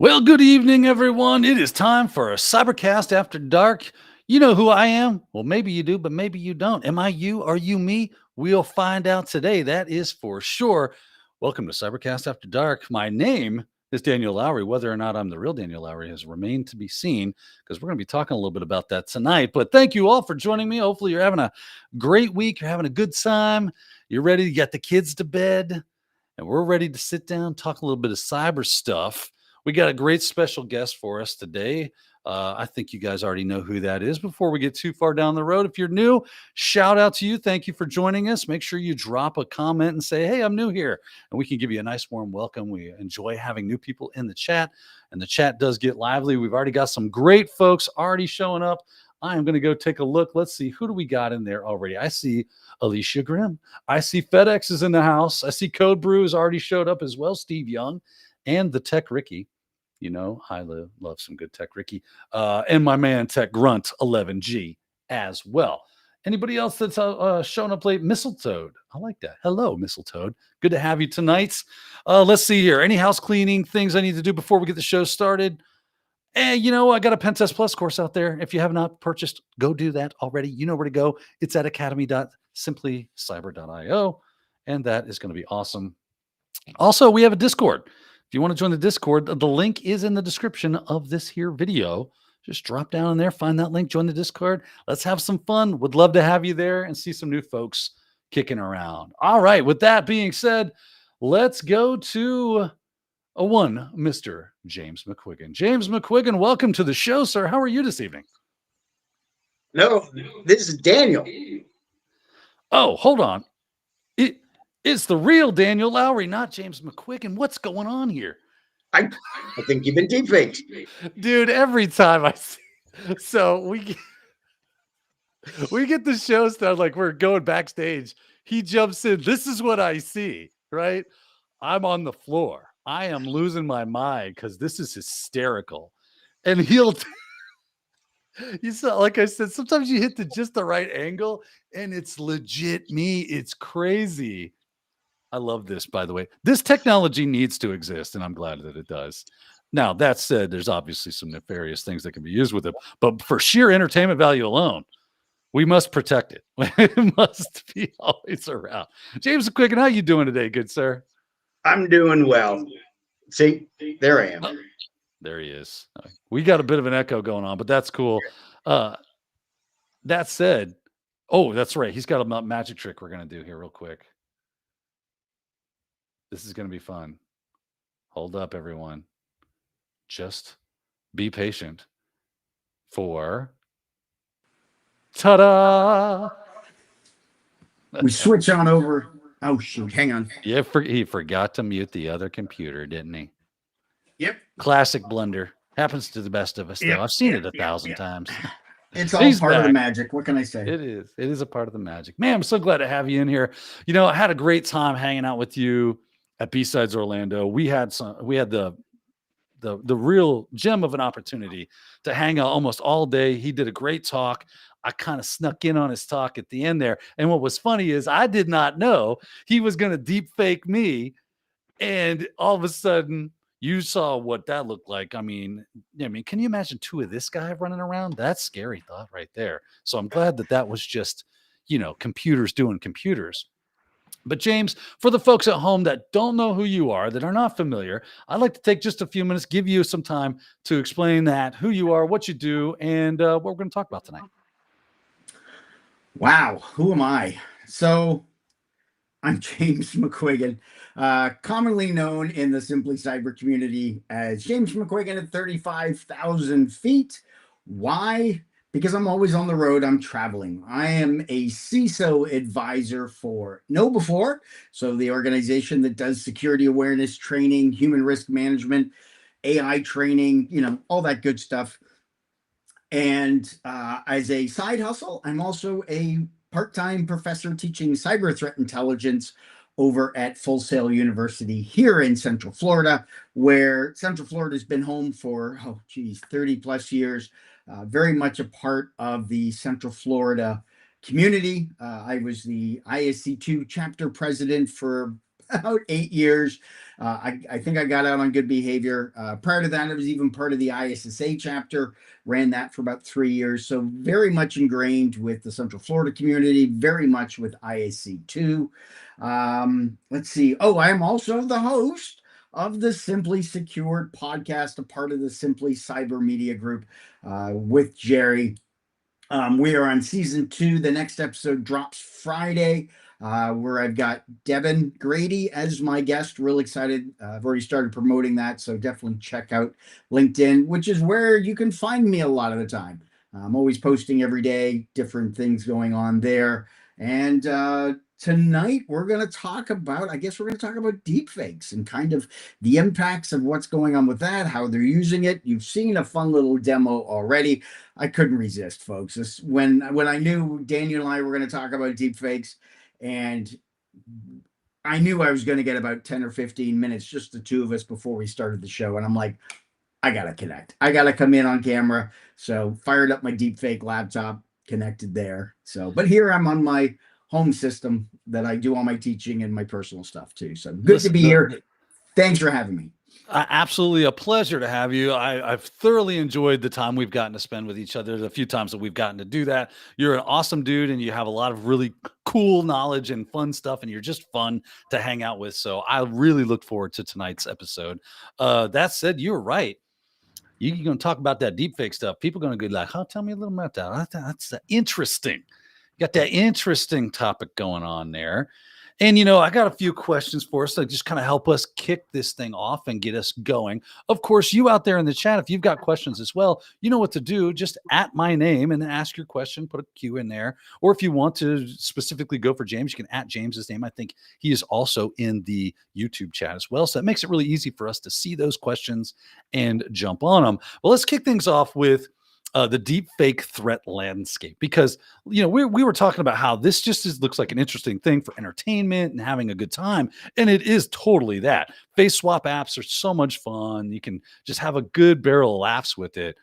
Well, good evening, everyone. It is time for a CyberCast After Dark. You know who I am? Well, maybe you do, but maybe you don't. Am I you? Are you me? We'll find out today. That is for sure. Welcome to CyberCast After Dark. My name is Daniel Lowry. Whether or not I'm the real Daniel Lowry has remained to be seen because we're going to be talking a little bit about that tonight. But thank you all for joining me. Hopefully, you're having a great week. You're having a good time. You're ready to get the kids to bed, and we're ready to sit down, talk a little bit of cyber stuff. We got a great special guest for us today. I think you guys already know who that is. Before we get too far down the road, if you're new, shout out to you. Thank you for joining us. Make sure you drop a comment and say, hey, I'm new here. And we can give you a nice warm welcome. We enjoy having new people in the chat, and the chat does get lively. We've already got some great folks already showing up. I am going to go take a look. Let's see, who do we got in there already? I see Alicia Grimm. I see FedEx is in the house. I see Code Brew has already showed up as well. Steve Young and the Tech Ricky. You know, I love some good Tech Ricky. And my man Tech Grunt 11G as well. Anybody else that's showing up late? Mistletoe. I like that. Hello, Mistletoe. Good to have you tonight. Let's see here. Any house cleaning things I need to do before we get the show started? And you know, I got a Pen Test Plus course out there. If you have not purchased, go do that already. You know where to go. It's at academy.simplycyber.io. And that is going to be awesome. Also, we have a Discord. If you want to join the Discord, the link is in the description of this here video. Just drop down in there, find that link, join the Discord. Let's have some fun. Would love to have you there and see some new folks kicking around. All right, with that being said, let's go to one Mr. James McQuiggan. James McQuiggan, welcome to the show, sir. How are you this evening? No, this is Daniel. Oh, hold on. It's the real Daniel Lowry, not James McQuiggan. What's going on here? I think you've been deepfaked. Dude, every time I see... So we get the show started, like we're going backstage. He jumps in. This is what I see, right? I'm on the floor. I am losing my mind because this is hysterical. And he'll... You saw, like I said, sometimes you hit just the right angle and it's legit me. It's crazy. I love this, by the way. This technology needs to exist, and I'm glad that it does. Now, that said, there's obviously some nefarious things that can be used with it, but for sheer entertainment value alone, we must protect it. It must be always around. James McQuiggan, how you doing today, good sir? I'm doing well. See, there I am. Oh, there he is. We got a bit of an echo going on, but that's cool. That said, oh, that's right. He's got a magic trick we're going to do here real quick. This is going to be fun. Hold up, everyone. Just be patient for... Ta-da! We switch on over. Oh, shoot. Hang on. Yeah, he forgot to mute the other computer, didn't he? Yep. Classic blunder. Happens to the best of us, though. I've seen it 1,000 times. It's all part of the magic. What can I say? It is. It is a part of the magic. Man, I'm so glad to have you in here. You know, I had a great time hanging out with you at B-Sides Orlando. We had the real gem of an opportunity to hang out almost all day. He did a great talk. I kind of snuck in on his talk at the end there. And what was funny is I did not know he was going to deep fake me. And all of a sudden you saw what that looked like. I mean, can you imagine two of this guy running around? That's scary thought right there. So I'm glad that was just, computers doing computers. But James, for the folks at home that don't know who you are, that are not familiar, I'd like to take just a few minutes, give you some time to explain who you are, what you do, and what we're going to talk about tonight. Wow. Who am I? So I'm James McQuiggan, commonly known in the Simply Cyber community as James McQuiggan at 35,000 feet. Why? Because I'm always on the road. I'm traveling. I am a CISO advisor for KnowBe4, so the organization that does security awareness training, human risk management, AI training, all that good stuff. And as a side hustle, I'm also a part-time professor teaching cyber threat intelligence over at Full Sail University here in Central Florida, where Central Florida has been home for, 30 plus years. Very much a part of the Central Florida community. I was the ISC2 chapter president for about 8 years. I think I got out on good behavior. Prior to that, I was even part of the ISSA chapter, ran that for about 3 years. So very much ingrained with the Central Florida community, very much with ISC2. Let's see. Oh, I am also the host of the Simply Secured podcast, a part of the Simply Cyber Media Group with Jerry. We are on season 2. The next episode drops Friday, where I've got Devin Grady as my guest. Real excited. I've already started promoting that, so definitely check out LinkedIn, which is where you can find me a lot of the time. I'm always posting every day, different things going on there. And tonight we're going to talk about, I guess we're going to talk about deepfakes and kind of the impacts of what's going on with that, how they're using it. You've seen a fun little demo already. I couldn't resist, folks. When I knew Daniel and I were going to talk about deepfakes, and I knew I was going to get about 10 or 15 minutes, just the two of us before we started the show. And I'm like, I got to connect. I got to come in on camera. So fired up my deepfake laptop, connected there. So, but here I'm on my home system that I do all my teaching and my personal stuff too. So good to be here. Thanks for having me. Absolutely a pleasure to have you. I've thoroughly enjoyed the time we've gotten to spend with each other. The few times that we've gotten to do that. You're an awesome dude, and you have a lot of really cool knowledge and fun stuff, and you're just fun to hang out with. So I really look forward to tonight's episode. That said, you're right. You're going to talk about that deepfake stuff. People are going to be like, "Huh, tell me a little about that." That's interesting. You got that interesting topic going on there. And, I got a few questions for us that just kind of help us kick this thing off and get us going. Of course, you out there in the chat, if you've got questions as well, you know what to do. Just at my name and ask your question, put a Q in there. Or if you want to specifically go for James, you can at James's name. I think he is also in the YouTube chat as well. So that makes it really easy for us to see those questions and jump on them. Well, let's kick things off with the deepfake threat landscape, because we were talking about how this just looks like an interesting thing for entertainment and having a good time, and it is totally that. Face swap apps are so much fun. You can just have a good barrel of laughs with it,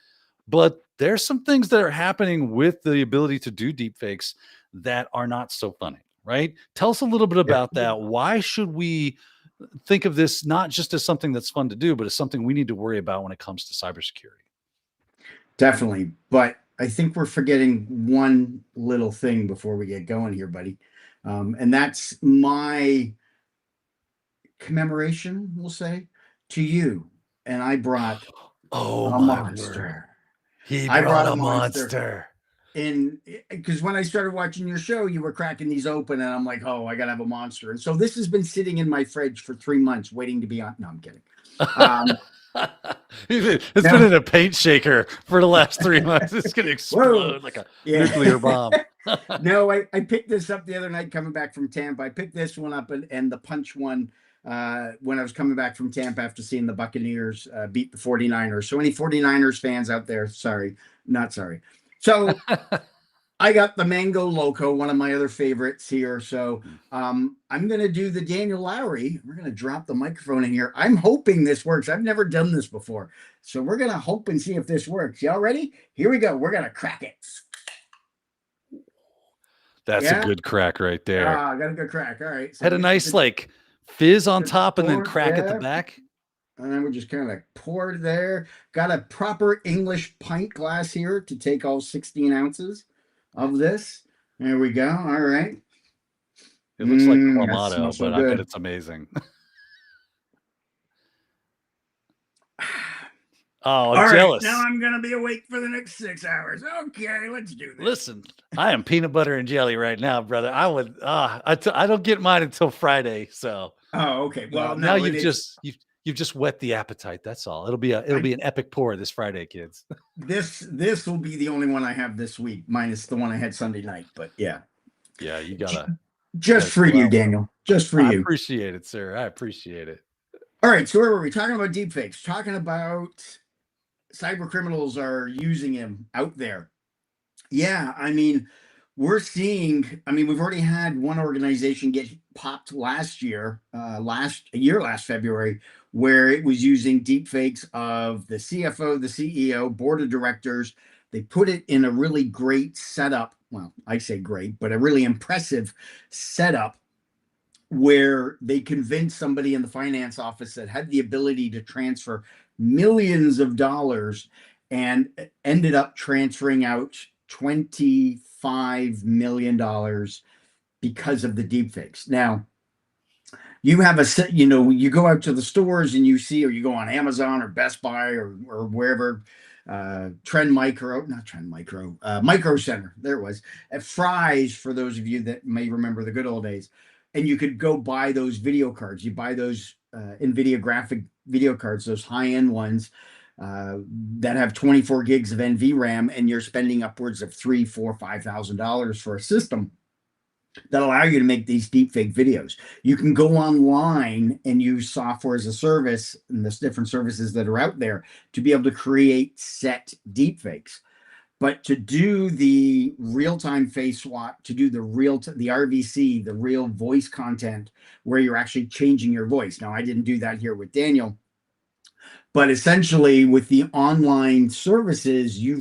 but there's some things that are happening with the ability to do deepfakes that are not so funny, right? Tell us a little bit about that. Why should we think of this not just as something that's fun to do, but as something we need to worry about when it comes to cybersecurity? Definitely. But I think we're forgetting one little thing before we get going here, buddy. And that's my commemoration, we'll say, to you. And I brought Oh a my word. monster. He I brought brought a monster. And because when I started watching your show, you were cracking these open, and I'm like, oh, I gotta have a monster. And so this has been sitting in my fridge for 3 months, waiting to be on. No, I'm kidding. It's been in a paint shaker for the last 3 months. It's gonna explode like a nuclear bomb. No, I picked this up the other night coming back from Tampa. I picked this one up and the punch one when I was coming back from Tampa after seeing the Buccaneers beat the 49ers. So any 49ers fans out there, sorry, not sorry. So I got the Mango Loco, one of my other favorites here. So I'm going to do the Daniel Lowry. We're going to drop the microphone in here. I'm hoping this works. I've never done this before. So we're going to hope and see if this works. Y'all ready? Here we go. We're going to crack it. That's a good crack right there. I got a good crack. All right. So had a nice like fizz on top and then crack at the back. And then we just kind of poured there. Got a proper English pint glass here to take all 16 ounces of this. There we go. All right. It looks like Clamato, but I bet it's amazing. Oh, I'm jealous. Right, now I'm going to be awake for the next 6 hours. Okay, let's do this. Listen, I am peanut butter and jelly right now, brother. I don't get mine until Friday. So. Oh, okay. Well, now you've just whet the appetite. That's all. It'll be an epic pour this Friday, kids. This will be the only one I have this week, minus the one I had Sunday night. But yeah. Yeah, you gotta. Just for you, Daniel. Just for you. I appreciate it, sir. I appreciate it. All right. So where were we talking about deepfakes? Talking about cyber criminals are using him out there. Yeah, I mean, we've already had one organization get popped last February, where it was using deepfakes of the CFO, the CEO, board of directors. They put it in a really great setup. Well, I say great, but a really impressive setup where they convinced somebody in the finance office that had the ability to transfer millions of dollars and ended up transferring out $25 million because of the deepfakes. Now, you have you go out to the stores and you see, or you go on Amazon or Best Buy or wherever, Micro Center, there it was, at Fry's, for those of you that may remember the good old days. And you could go buy those video cards. You buy those NVIDIA graphic video cards, those high-end ones that have 24 gigs of NVRAM, and you're spending upwards of $3,000, $4,000, $5,000 for a system that allow you to make these deepfake videos. You can go online and use software as a service, and there's different services that are out there to be able to create set deepfakes. But to do the real-time face swap, to do the RVC, the real voice content, where you're actually changing your voice. Now, I didn't do that here with Daniel, but essentially with the online services, you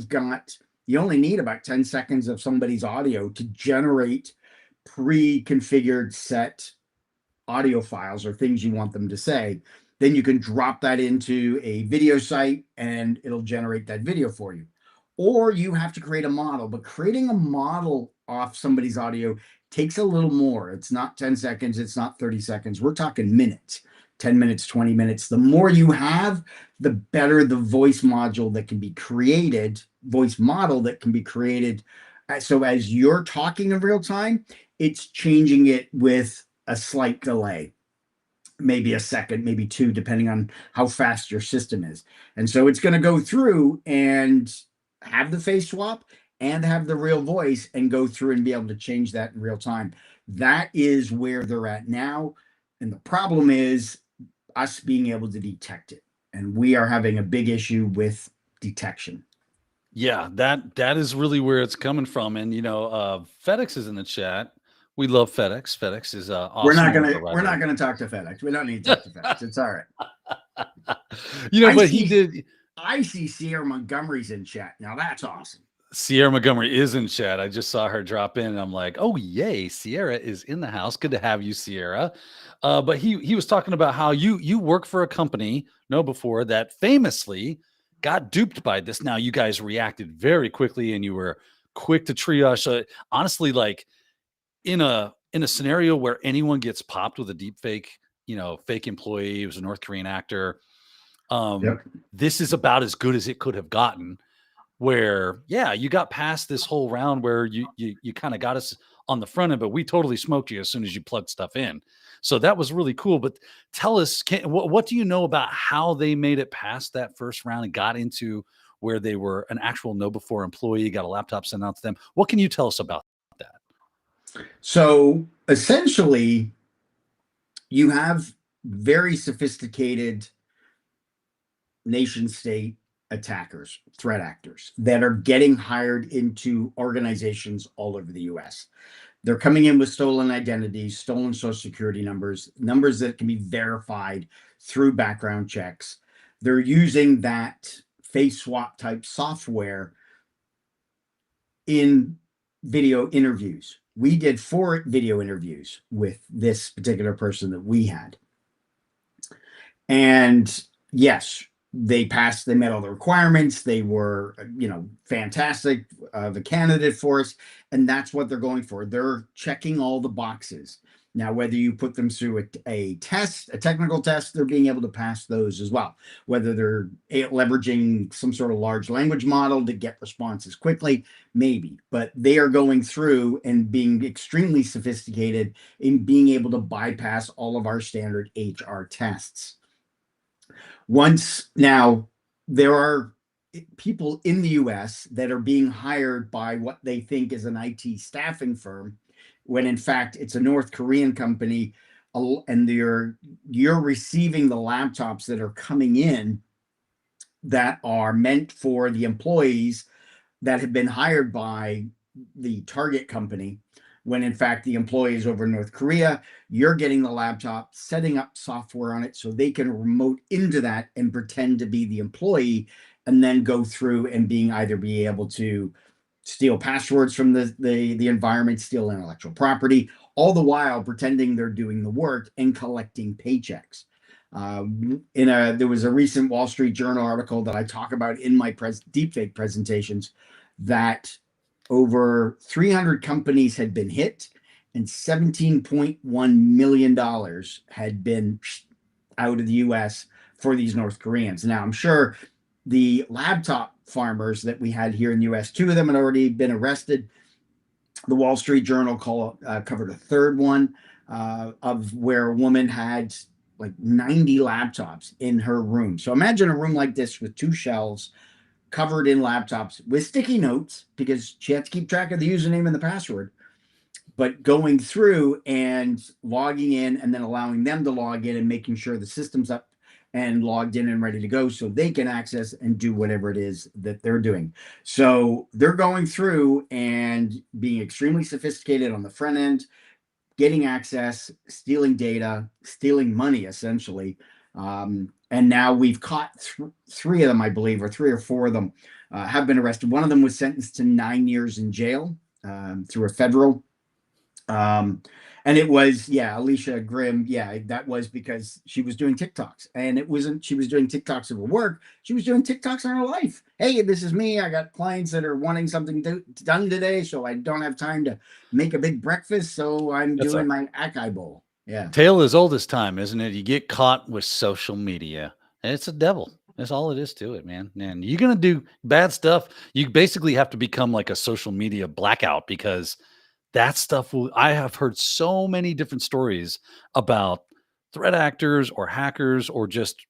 only need about 10 seconds of somebody's audio to generate pre-configured set audio files or things you want them to say. Then you can drop that into a video site and it'll generate that video for you. Or you have to create a model, but creating a model off somebody's audio takes a little more. It's not 10 seconds, it's not 30 seconds. We're talking minutes, 10 minutes, 20 minutes. The more you have, the better the voice model that can be created. So as you're talking in real time, it's changing it with a slight delay, maybe a second, maybe two, depending on how fast your system is. And so it's going to go through and have the face swap and have the real voice and go through and be able to change that in real time. That is where they're at now. And the problem is us being able to detect it. And we are having a big issue with detection. Yeah, that is really where it's coming from. And FedEx is in the chat. We love FedEx. FedEx is awesome. We're not gonna talk to FedEx. We don't need to talk to FedEx. It's all right. But he did. I see Sierra Montgomery's in chat. Now that's awesome. Sierra Montgomery is in chat. I just saw her drop in and I'm like, oh, yay. Sierra is in the house. Good to have you, Sierra. But he was talking about how you work for a company, before that famously got duped by this. Now you guys reacted very quickly and you were quick to triage. Honestly, like in a scenario where anyone gets popped with a deep fake, fake employee, it was a North Korean actor. This is about as good as it could have gotten, where, you got past this whole round where you kind of got us on the front end, but we totally smoked you as soon as you plugged stuff in. So that was really cool. But tell us, what do you know about how they made it past that first round and got into where they were an actual know-before employee, got a laptop sent out to them? What can you tell us about that? So essentially, you have very sophisticated nation state attackers, threat actors that are getting hired into organizations all over the US. They're coming in with stolen identities, stolen social security numbers that can be verified through background checks. They're using that face swap type software in video interviews. We did 4 video interviews with this particular person that we had. And yes, they passed, they met all the requirements. They were, fantastic of a candidate for us. And that's what they're going for. They're checking all the boxes. Now, whether you put them through a test, a technical test, they're being able to pass those as well. Whether they're leveraging some sort of large language model to get responses quickly, maybe. But they are going through and being extremely sophisticated in being able to bypass all of our standard HR tests. Now, there are people in the US that are being hired by what they think is an IT staffing firm, when in fact it's a North Korean company, and you're receiving the laptops that are coming in that are meant for the employees that have been hired by the target company, when in fact the employee is over in North Korea. You're getting the laptop, setting up software on it so they can remote into that and pretend to be the employee, and then go through and be able to steal passwords from the environment, steal intellectual property, all the while pretending they're doing the work and collecting paychecks. There was a recent Wall Street Journal article that I talk about in my deepfake presentations that over 300 companies had been hit and $17.1 million had been out of the US for these North Koreans. Now, I'm sure the laptop farmers that we had here in the US, 2 of them had already been arrested. The Wall Street Journal covered a third one of where a woman had like 90 laptops in her room. So imagine a room like this with 2 shelves covered in laptops with sticky notes because she had to keep track of the username and the password, but going through and logging in and then allowing them to log in and making sure the system's up and logged in and ready to go so they can access and do whatever it is that they're doing. So they're going through and being extremely sophisticated on the front end, getting access, stealing data, stealing money, essentially. And now we've caught 3 of them, I believe, or 3 or 4 of them have been arrested. One of them was sentenced to 9 years in jail through a federal. And it was, Alicia Grimm. Yeah, that was because she was doing TikToks, and it wasn't, she was doing TikToks of her work. She was doing TikToks on her life. Hey, this is me. I got clients that are wanting something done today, so I don't have time to make a big breakfast. So I'm doing my acai bowl. Yeah. Tale as old as time, isn't it? You get caught with social media. It's a devil. That's all it is to it, man. And you're going to do bad stuff. You basically have to become like a social media blackout because that stuff I have heard so many different stories about threat actors or hackers or just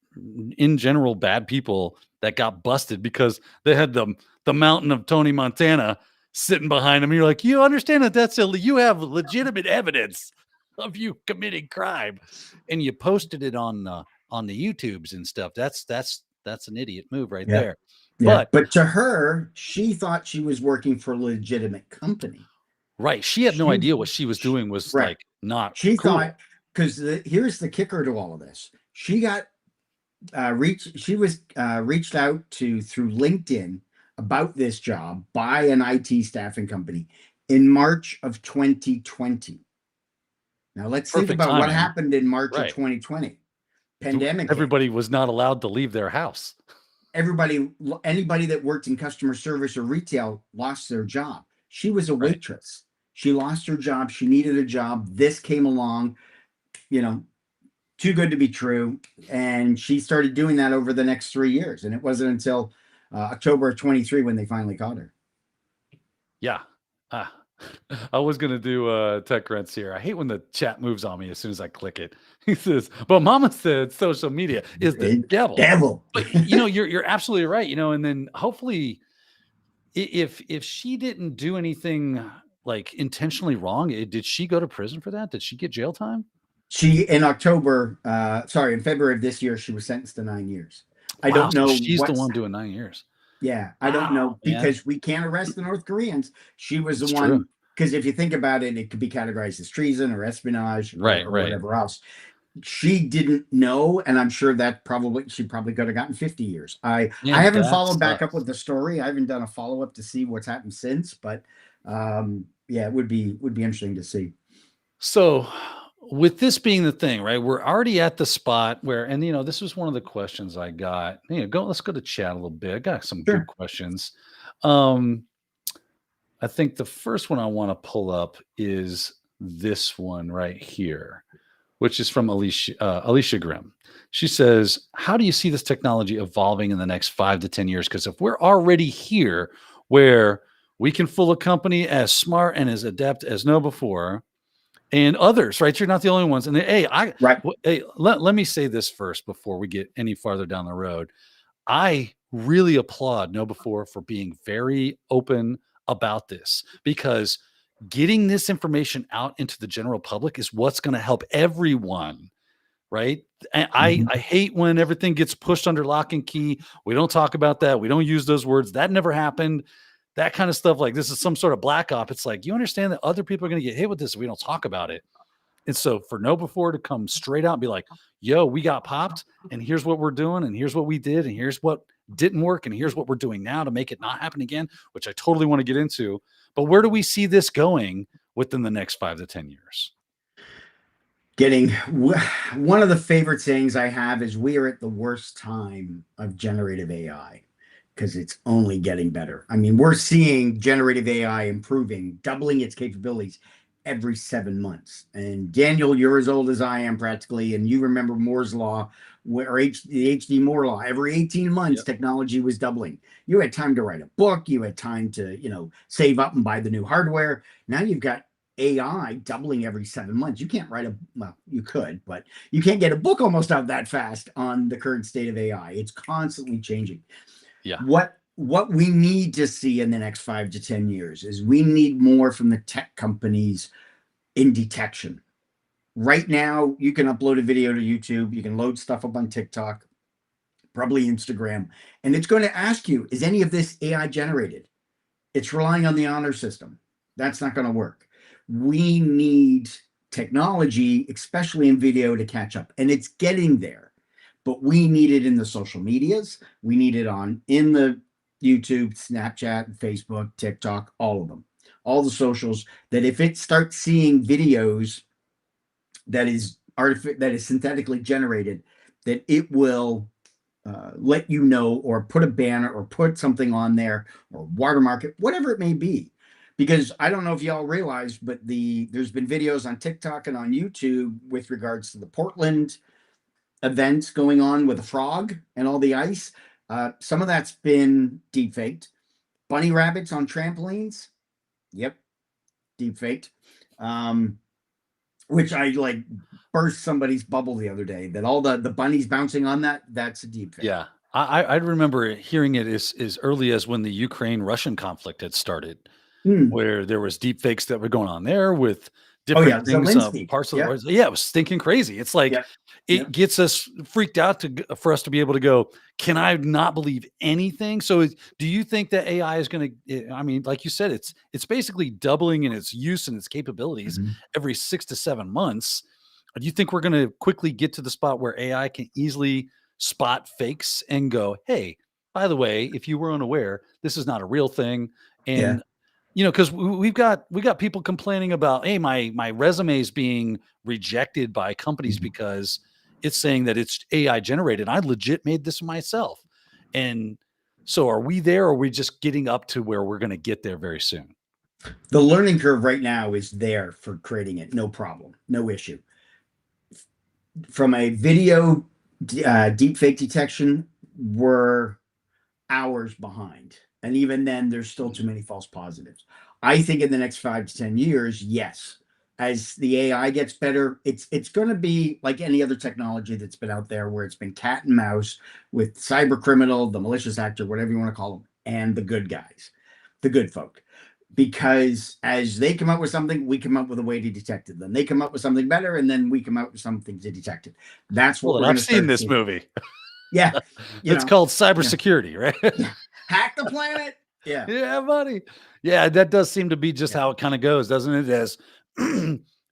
in general bad people that got busted because they had the mountain of Tony Montana sitting behind them. You're like, you understand that that's you have legitimate evidence of you committing crime, and you posted it on the YouTubes and stuff. That's an idiot move right there. Yeah, but to her, she thought she was working for a legitimate company. Right. She had no idea what she was doing was like not she cool. Thought, because here's the kicker to all of this. She got reached out to through LinkedIn about this job by an IT staffing company in March of 2020. Now let's think about what happened in March of 2020. Pandemic. Everybody was not allowed to leave their house. Anybody that worked in customer service or retail lost their job. She was a waitress. She lost her job. She needed a job. This came along, too good to be true. And she started doing that over the next 3 years. And it wasn't until October of 23 when they finally caught her. Yeah. I was going to do tech rents here. I hate when the chat moves on me as soon as I click it. He says, but Mama said social media is the devil. But, you're absolutely right. And then hopefully if she didn't do anything like intentionally wrong, did she go to prison for that? Did she get jail time? In February of this year, she was sentenced to 9 years. I don't know. She's the one doing 9 years. Yeah, I don't know because we can't arrest the North Koreans. She was the one, because if you think about it, it could be categorized as treason or espionage or whatever else. She didn't know, and I'm sure that she probably could have gotten 50 years. I haven't followed back up with the story. I haven't done a follow-up to see what's happened since, but it would be interesting to see. So with this being the thing, right? We're already at the spot where, and this was one of the questions I got. Let's go to chat a little bit. I got some good questions. I think the first one I want to pull up is this one right here, which is from Alicia Grimm. She says, how do you see this technology evolving in the next 5 to 10 years? Because if we're already here where we can fool a company as smart and as adept as no before, and others, right? You're not the only ones. And let me say this first before we get any farther down the road. I really applaud KnowBe4 for being very open about this, because getting this information out into the general public is what's going to help everyone, right? And I hate when everything gets pushed under lock and key. We don't talk about that. We don't use those words. That never happened. That kind of stuff, like this is some sort of black op. It's like, you understand that other people are going to get hit with this if we don't talk about it. And so for KnowBe4 to come straight out and be like, yo, we got popped, and here's what we're doing, and here's what we did, and here's what didn't work, and here's what we're doing now to make it not happen again, which I totally want to get into. But where do we see this going within the next 5 to 10 years? One of the favorite sayings I have is we are at the worst time of generative AI because it's only getting better. I mean, we're seeing generative AI improving, doubling its capabilities every 7 months. And Daniel, you're as old as I am practically, and you remember Moore's law, the HD Moore law. Every 18 months, technology was doubling. You had time to write a book. You had time to, save up and buy the new hardware. Now you've got AI doubling every 7 months. You can't write you could, but you can't get a book almost out that fast on the current state of AI. It's constantly changing. Yeah. What we need to see in the next 5 to 10 years is we need more from the tech companies in detection. Right now, you can upload a video to YouTube. You can load stuff up on TikTok, probably Instagram, and it's going to ask you, is any of this AI generated? It's relying on the honor system. That's not going to work. We need technology, especially in video, to catch up, and it's getting there. But we need it in the social medias. We need it in the YouTube, Snapchat, Facebook, TikTok, all of them, all the socials, that if it starts seeing videos that is synthetically generated, that it will let you know, or put a banner or put something on there, or watermark it, whatever it may be. Because I don't know if y'all realize, but there's been videos on TikTok and on YouTube with regards to the Portland events going on with a frog and all the ice. Some of that's been deepfaked. Bunny rabbits on trampolines. Yep. Deepfaked. Which I burst somebody's bubble the other day, that all the bunnies bouncing on that's a deepfake. Yeah. I remember hearing it as early as when the Ukraine-Russian conflict had started, where there was deep fakes that were going on there with different things, parts of the world. Yeah, it was stinking crazy. It's like it gets us freaked out for us to be able to go, can I not believe anything? So do you think that AI is going to, I mean, like you said, it's basically doubling in its use and its capabilities every 6 to 7 months. Do you think we're going to quickly get to the spot where AI can easily spot fakes and go, hey, by the way, if you were unaware, this is not a real thing? And because we got people complaining about, hey, my resume is being rejected by companies because it's saying that it's AI generated. I legit made this myself. And so are we there, or are we just getting up to where we're going to get there very soon? The learning curve right now is there for creating it. No problem. No issue. From a video deepfake detection, we're hours behind. And even then, there's still too many false positives. I think in the next 5 to 10 years, yes, as the AI gets better, it's going to be like any other technology that's been out there, where it's been cat and mouse with cyber criminal, the malicious actor, whatever you want to call them, and the good guys, the good folk. Because as they come up with something, we come up with a way to detect it. Then they come up with something better, and then we come up with something to detect it. That's what we're going to start. I've seen this movie. Yeah. It's called Cybersecurity, right? Hack the planet. Yeah. Yeah, buddy. Yeah, that does seem to be just how it kind of goes, doesn't it?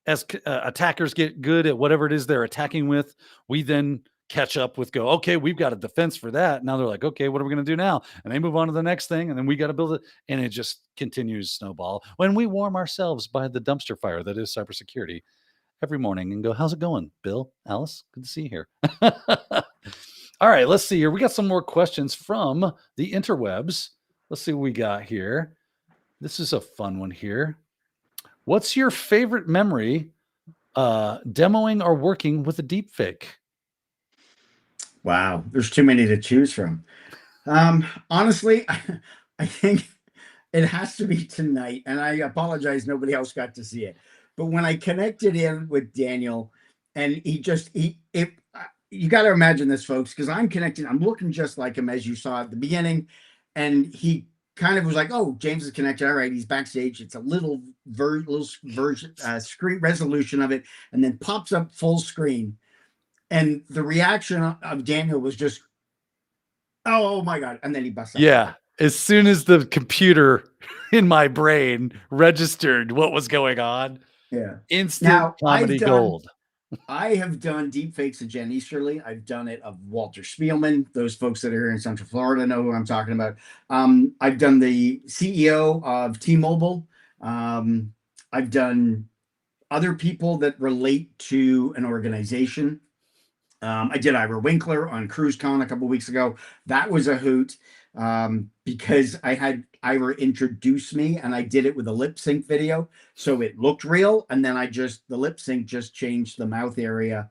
As attackers get good at whatever it is they're attacking with, we then catch up with okay, we've got a defense for that. Now they're like, okay, what are we going to do now? And they move on to the next thing, and then we got to build it, and it just continues to snowball when we warm ourselves by the dumpster fire that is cybersecurity every morning and go, how's it going, Bill, Alice? Good to see you here. All right, let's see here. We got some more questions from the interwebs. Let's see what we got here. This is a fun one here. What's your favorite memory demoing or working with a deepfake? Wow, there's too many to choose from. Honestly, I think it has to be tonight, and I apologize nobody else got to see it. But when I connected in with Daniel, and you got to imagine this, folks, because I'm looking just like him, as you saw at the beginning, and he kind of was like, "Oh, James is connected. All right, he's backstage." It's a little version, screen resolution of it, and then pops up full screen. And the reaction of Daniel was just, oh my God. And then he busts out. Yeah. As soon as the computer in my brain registered what was going on, instant comedy gold. I have done deepfakes of Jen Easterly. I've done it of Walter Spielman. Those folks that are here in Central Florida know who I'm talking about. I've done the CEO of T-Mobile. I've done other people that relate to an organization. I did Ira Winkler on CruiseCon a couple weeks ago. That was a hoot because I had Ira introduce me, and I did it with a lip sync video, so it looked real. And then the lip sync just changed the mouth area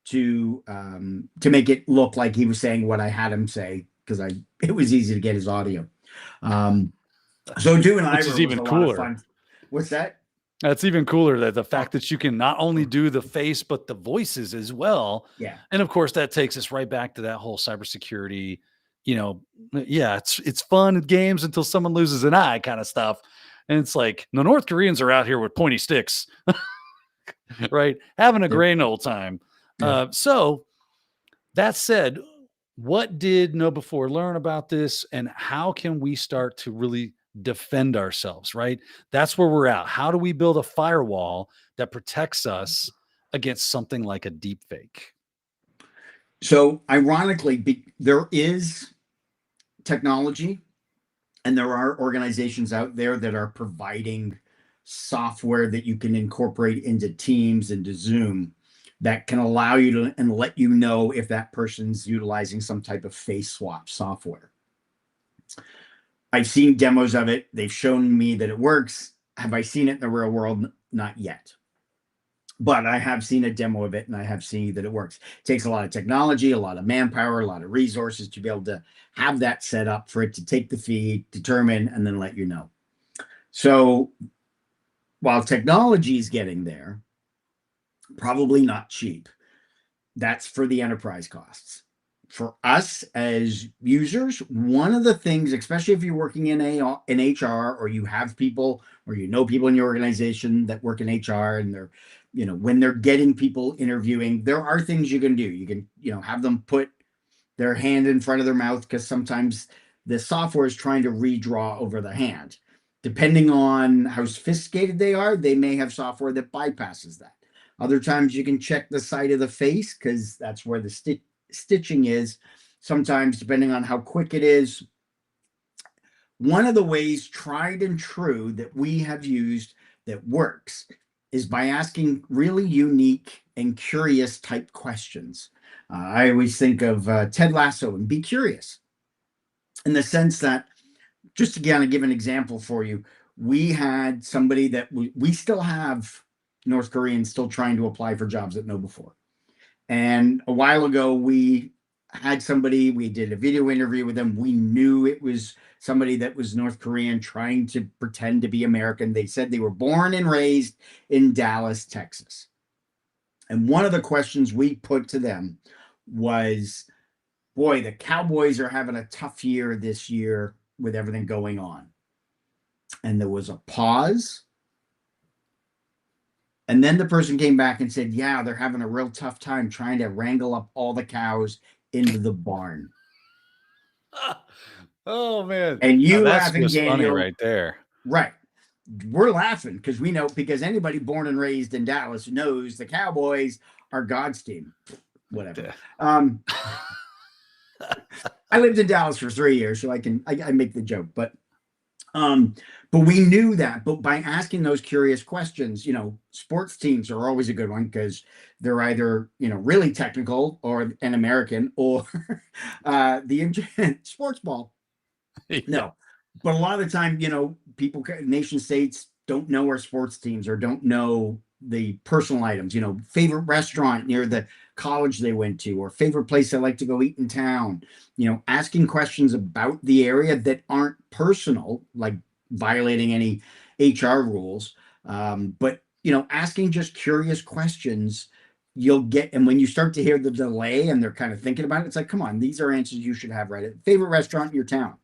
to make it look like he was saying what I had him say, because it was easy to get his audio. So doing Which Ira is was even a lot of cooler. fun. What's that? That's even cooler, that the fact that you can not only do the face, but the voices as well. Yeah. And of course, that takes us right back to that whole cybersecurity, yeah, it's fun games until someone loses an eye kind of stuff. And it's like the North Koreans are out here with pointy sticks, right? Having a Yep. grand old time. Yeah. So that said, what did Know Before learn about this, and how can we start to really defend ourselves, right? That's where we're at. How do we build a firewall that protects us against something like a deep fake? So ironically, there is technology, and there are organizations out there that are providing software that you can incorporate into Teams, into Zoom, that can allow you to and let you know if that person's utilizing some type of face swap software. I've seen demos of it. They've shown me that it works. Have I seen it in the real world? Not yet. But I have seen a demo of it, and I have seen that it works. It takes a lot of technology, a lot of manpower, a lot of resources to be able to have that set up for it to take the feed, determine, and then let you know. So while technology is getting there, probably not cheap. That's for the enterprise costs. For us as users, one of the things, especially if you're working in HR, or you have people, or you know people in your organization that work in HR, and they're, when they're getting people interviewing, there are things you can do. You can, have them put their hand in front of their mouth, because sometimes the software is trying to redraw over the hand. Depending on how sophisticated they are, they may have software that bypasses that. Other times you can check the side of the face, because that's where the stitching is. Sometimes, depending on how quick it is. One of the ways, tried and true, that we have used that works is by asking really unique and curious type questions. I always think of Ted Lasso and Be Curious, in the sense that, just to kind of give an example for you, we had somebody that we still have North Koreans still trying to apply for jobs at Know Before. And a while ago, we had somebody, we did a video interview with them. We knew it was somebody that was North Korean trying to pretend to be American. They said they were born and raised in Dallas, Texas. And one of the questions we put to them was, boy, the Cowboys are having a tough year this year with everything going on. And there was a pause. And then the person came back and said, yeah, they're having a real tough time trying to wrangle up all the cows into the barn. Oh man. And Now you that's laughing, just funny Daniel. right there. Right. We're laughing because we know, because anybody born and raised in Dallas knows the Cowboys are God's team. Whatever. I lived in Dallas for 3 years, so I make the joke, but we knew that. But by asking those curious questions, sports teams are always a good one, because they're either, really technical, or an American, or the sports ball. Yeah. No, but a lot of the time, people, nation states don't know our sports teams, or don't know the personal items, favorite restaurant near the college they went to, or favorite place they like to go eat in town. Asking questions about the area that aren't personal, like violating any HR rules. But, asking just curious questions, you'll get, and when you start to hear the delay and they're kind of thinking about it, it's like, come on, these are answers you should have right at favorite restaurant in your town.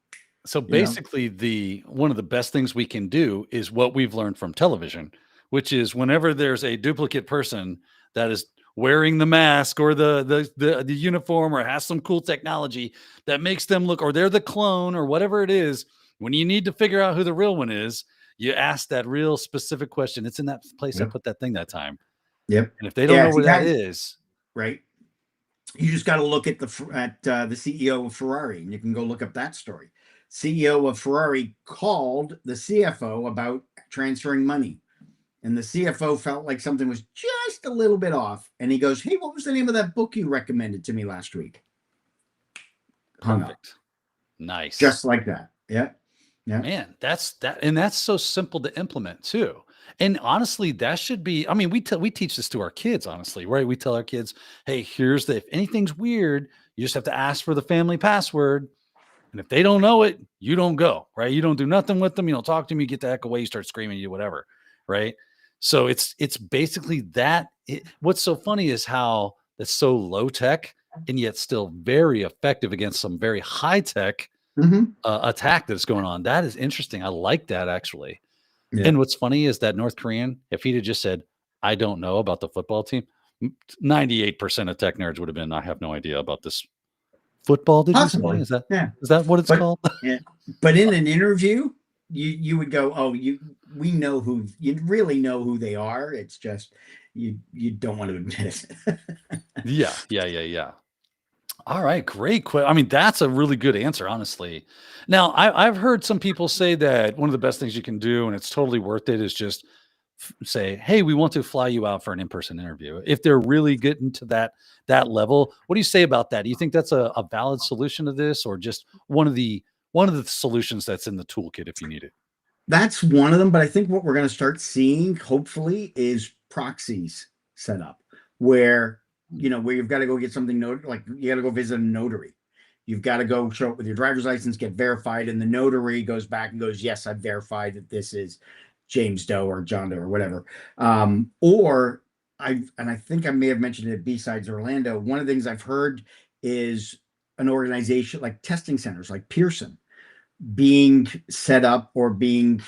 So basically, one of the best things we can do is what we've learned from television, which is whenever there's a duplicate person that is wearing the mask, or the uniform, or has some cool technology that makes them look, or they're the clone, or whatever it is, when you need to figure out who the real one is, you ask that real specific question. It's in that place I put that thing that time. Yep. And if they don't Yeah, know where he that has, is, right. You just got to look at the CEO of Ferrari, and you can go look up that story. CEO of Ferrari called the CFO about transferring money, and the CFO felt like something was just a little bit off, and he goes, "Hey, what was the name of that book you recommended to me last week?" Hung up, perfect. Nice. just like that. Yeah, yeah. Man, that's so simple to implement too. And honestly, that should be, I mean, we teach this to our kids, honestly, right? We tell our kids, hey, here's the if anything's weird, you just have to ask for the family password. And if they don't know it, you don't go, right? You don't do nothing with them. You don't talk to them. You get the heck away. You start screaming, you whatever, right? So it's basically that. What's so funny is how that's so low tech and yet still very effective against some very high tech Mm-hmm. attack that's going on. That is interesting. I like that actually. Yeah. And what's funny is that North Korean, if he'd have just said, "I don't know about the football team," 98% of tech nerds would have been, "I have no idea about this football." Did you say? Possibly. Yeah. Is that what it's But called? yeah, but in an interview, you would go, oh, we know who you really know who they are. It's just you don't want to admit it. Yeah, yeah, yeah, yeah. All right, great. I mean, that's a really good answer, honestly. Now, I've heard some people say that one of the best things you can do, and it's totally worth it, is just say, "Hey, we want to fly you out for an in-person interview." If they're really getting to that level, what do you say about that? Do you think that's a valid solution to this, or just one of the solutions that's in the toolkit if you need it? That's one of them, but I think what we're going to start seeing, hopefully, is proxies set up where where you've got to go get something noted, like you got to go visit a notary. You've got to go show up with your driver's license, get verified, and the notary goes back and goes, "Yes, I've verified that this is James Doe or John Doe or whatever." Or I think I may have mentioned it at B-Sides Orlando. One of the things I've heard is an organization like testing centers like Pearson being set up or being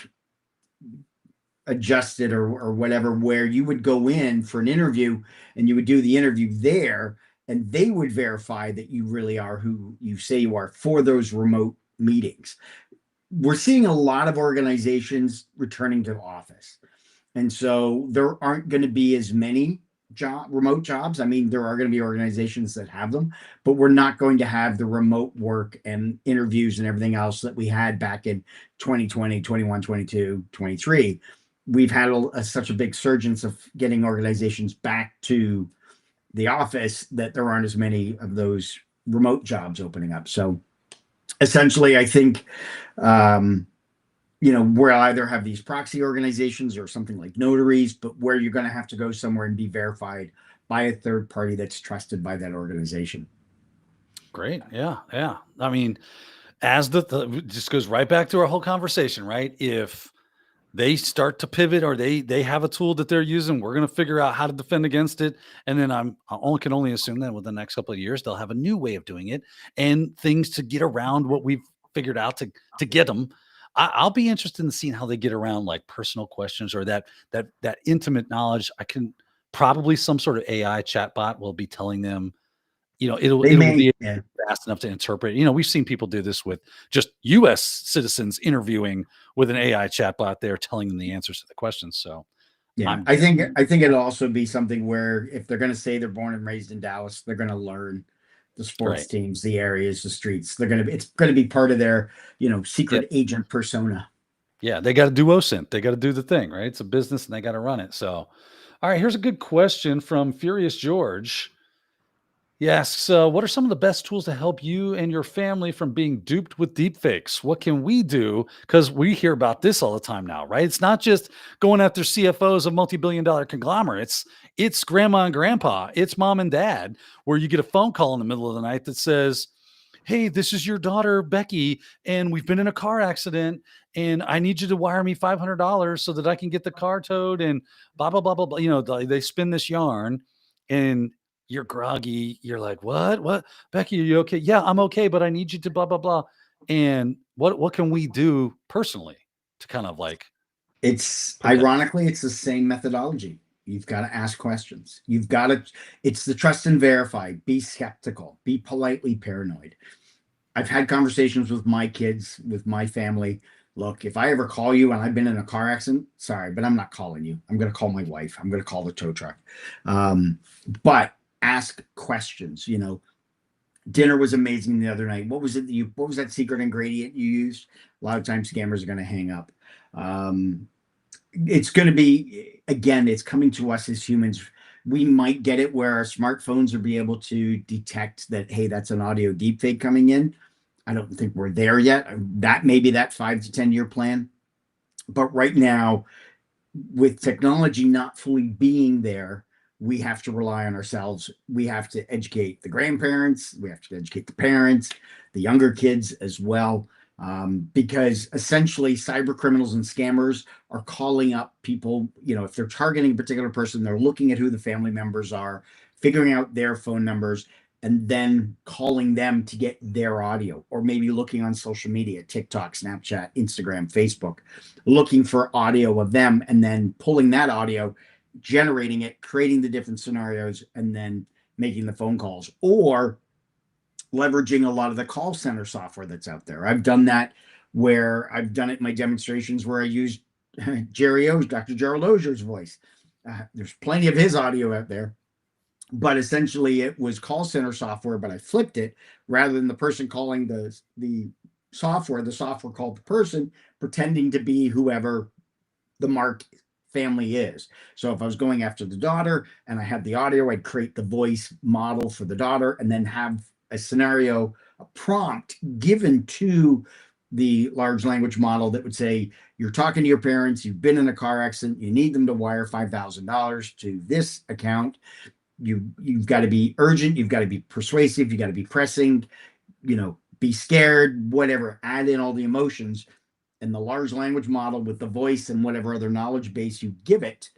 adjusted or whatever, where you would go in for an interview and you would do the interview there, and they would verify that you really are who you say you are for those remote meetings. We're seeing a lot of organizations returning to office, and so there aren't going to be as many remote jobs. I mean, there are going to be organizations that have them, but we're not going to have the remote work and interviews and everything else that we had back in 2020, 21, 22, 23. We've had such a big surge of getting organizations back to the office that there aren't as many of those remote jobs opening up. So essentially, I think we'll either have these proxy organizations or something like notaries, but where you're going to have to go somewhere and be verified by a third party that's trusted by that organization. Great. Yeah, yeah. I mean, as it just goes right back to our whole conversation, right? If they start to pivot or they have a tool that they're using, we're going to figure out how to defend against it. And then can only assume that within the next couple of years they'll have a new way of doing it and things to get around what we've figured out to get them. I'll be interested in seeing how they get around like personal questions or that intimate knowledge. I can probably some sort of AI chatbot will be telling them, They it'll may, be yeah. fast enough to interpret. We've seen people do this with just US citizens interviewing with an AI chatbot there telling them the answers to the questions. So Yeah, I'm I think it'll also be something where if they're going to say they're born and raised in Dallas, they're going to learn the sports right. teams, the areas, the streets. It's going to be part of their, Yep. secret agent persona. Yeah, they got to do OSINT. They got to do the thing, right? It's a business and they got to run it. So, all right, here's a good question from Furious George. He asks, what are some of the best tools to help you and your family from being duped with deepfakes? What can we do? Because we hear about this all the time now, right? It's not just going after CFOs of multi-billion-dollar conglomerates. It's grandma and grandpa. It's mom and dad, where you get a phone call in the middle of the night that says, hey, this is your daughter, Becky, and we've been in a car accident, and I need you to wire me $500 so that I can get the car towed, and blah, blah, blah, blah, blah. They spin this yarn, and you're groggy. You're like, what? Becky, are you okay? Yeah, I'm okay, but I need you to blah, blah, blah. And what can we do personally to kind of like It's prevent this? ironically, it's the same methodology. You've got to ask questions. It's the trust and verify. Be skeptical. Be politely paranoid. I've had conversations with my kids, with my family. look, if I ever call you and I've been in a car accident, sorry, but I'm not calling you. I'm going to call my wife. I'm going to call the tow truck. But ask questions. Dinner was amazing the other night. What was that secret ingredient you used? A lot of times scammers are going to hang up. It's going to be, again, it's coming to us as humans. We might get it where our smartphones will be able to detect that, hey, that's an audio deepfake coming in. I don't think we're there yet. That may be that 5 to 10 year plan. But right now, with technology not fully being there, we have to rely on ourselves. We have to educate the grandparents. We have to educate the parents, the younger kids as well, because essentially cyber criminals and scammers are calling up people. If they're targeting a particular person, they're looking at who the family members are, figuring out their phone numbers, and then calling them to get their audio, or maybe looking on social media, TikTok, Snapchat, Instagram, Facebook, looking for audio of them, and then pulling that audio, generating it, creating the different scenarios, and then making the phone calls, or leveraging a lot of the call center software that's out there. I've done that where I've done it in my demonstrations where I used Dr. Gerald Ozier's voice. There's plenty of his audio out there. But essentially it was call center software, but I flipped it. Rather than the person calling the software called the person, pretending to be whoever the mark family is. So if I was going after the daughter and I had the audio, I'd create the voice model for the daughter and then have a scenario, a prompt given to the large language model that would say, you're talking to your parents, you've been in a car accident, you need them to wire $5,000 to this account. You've got to be urgent, you've got to be persuasive, you got to be pressing, be scared, whatever, add in all the emotions, and the large language model with the voice and whatever other knowledge base you give it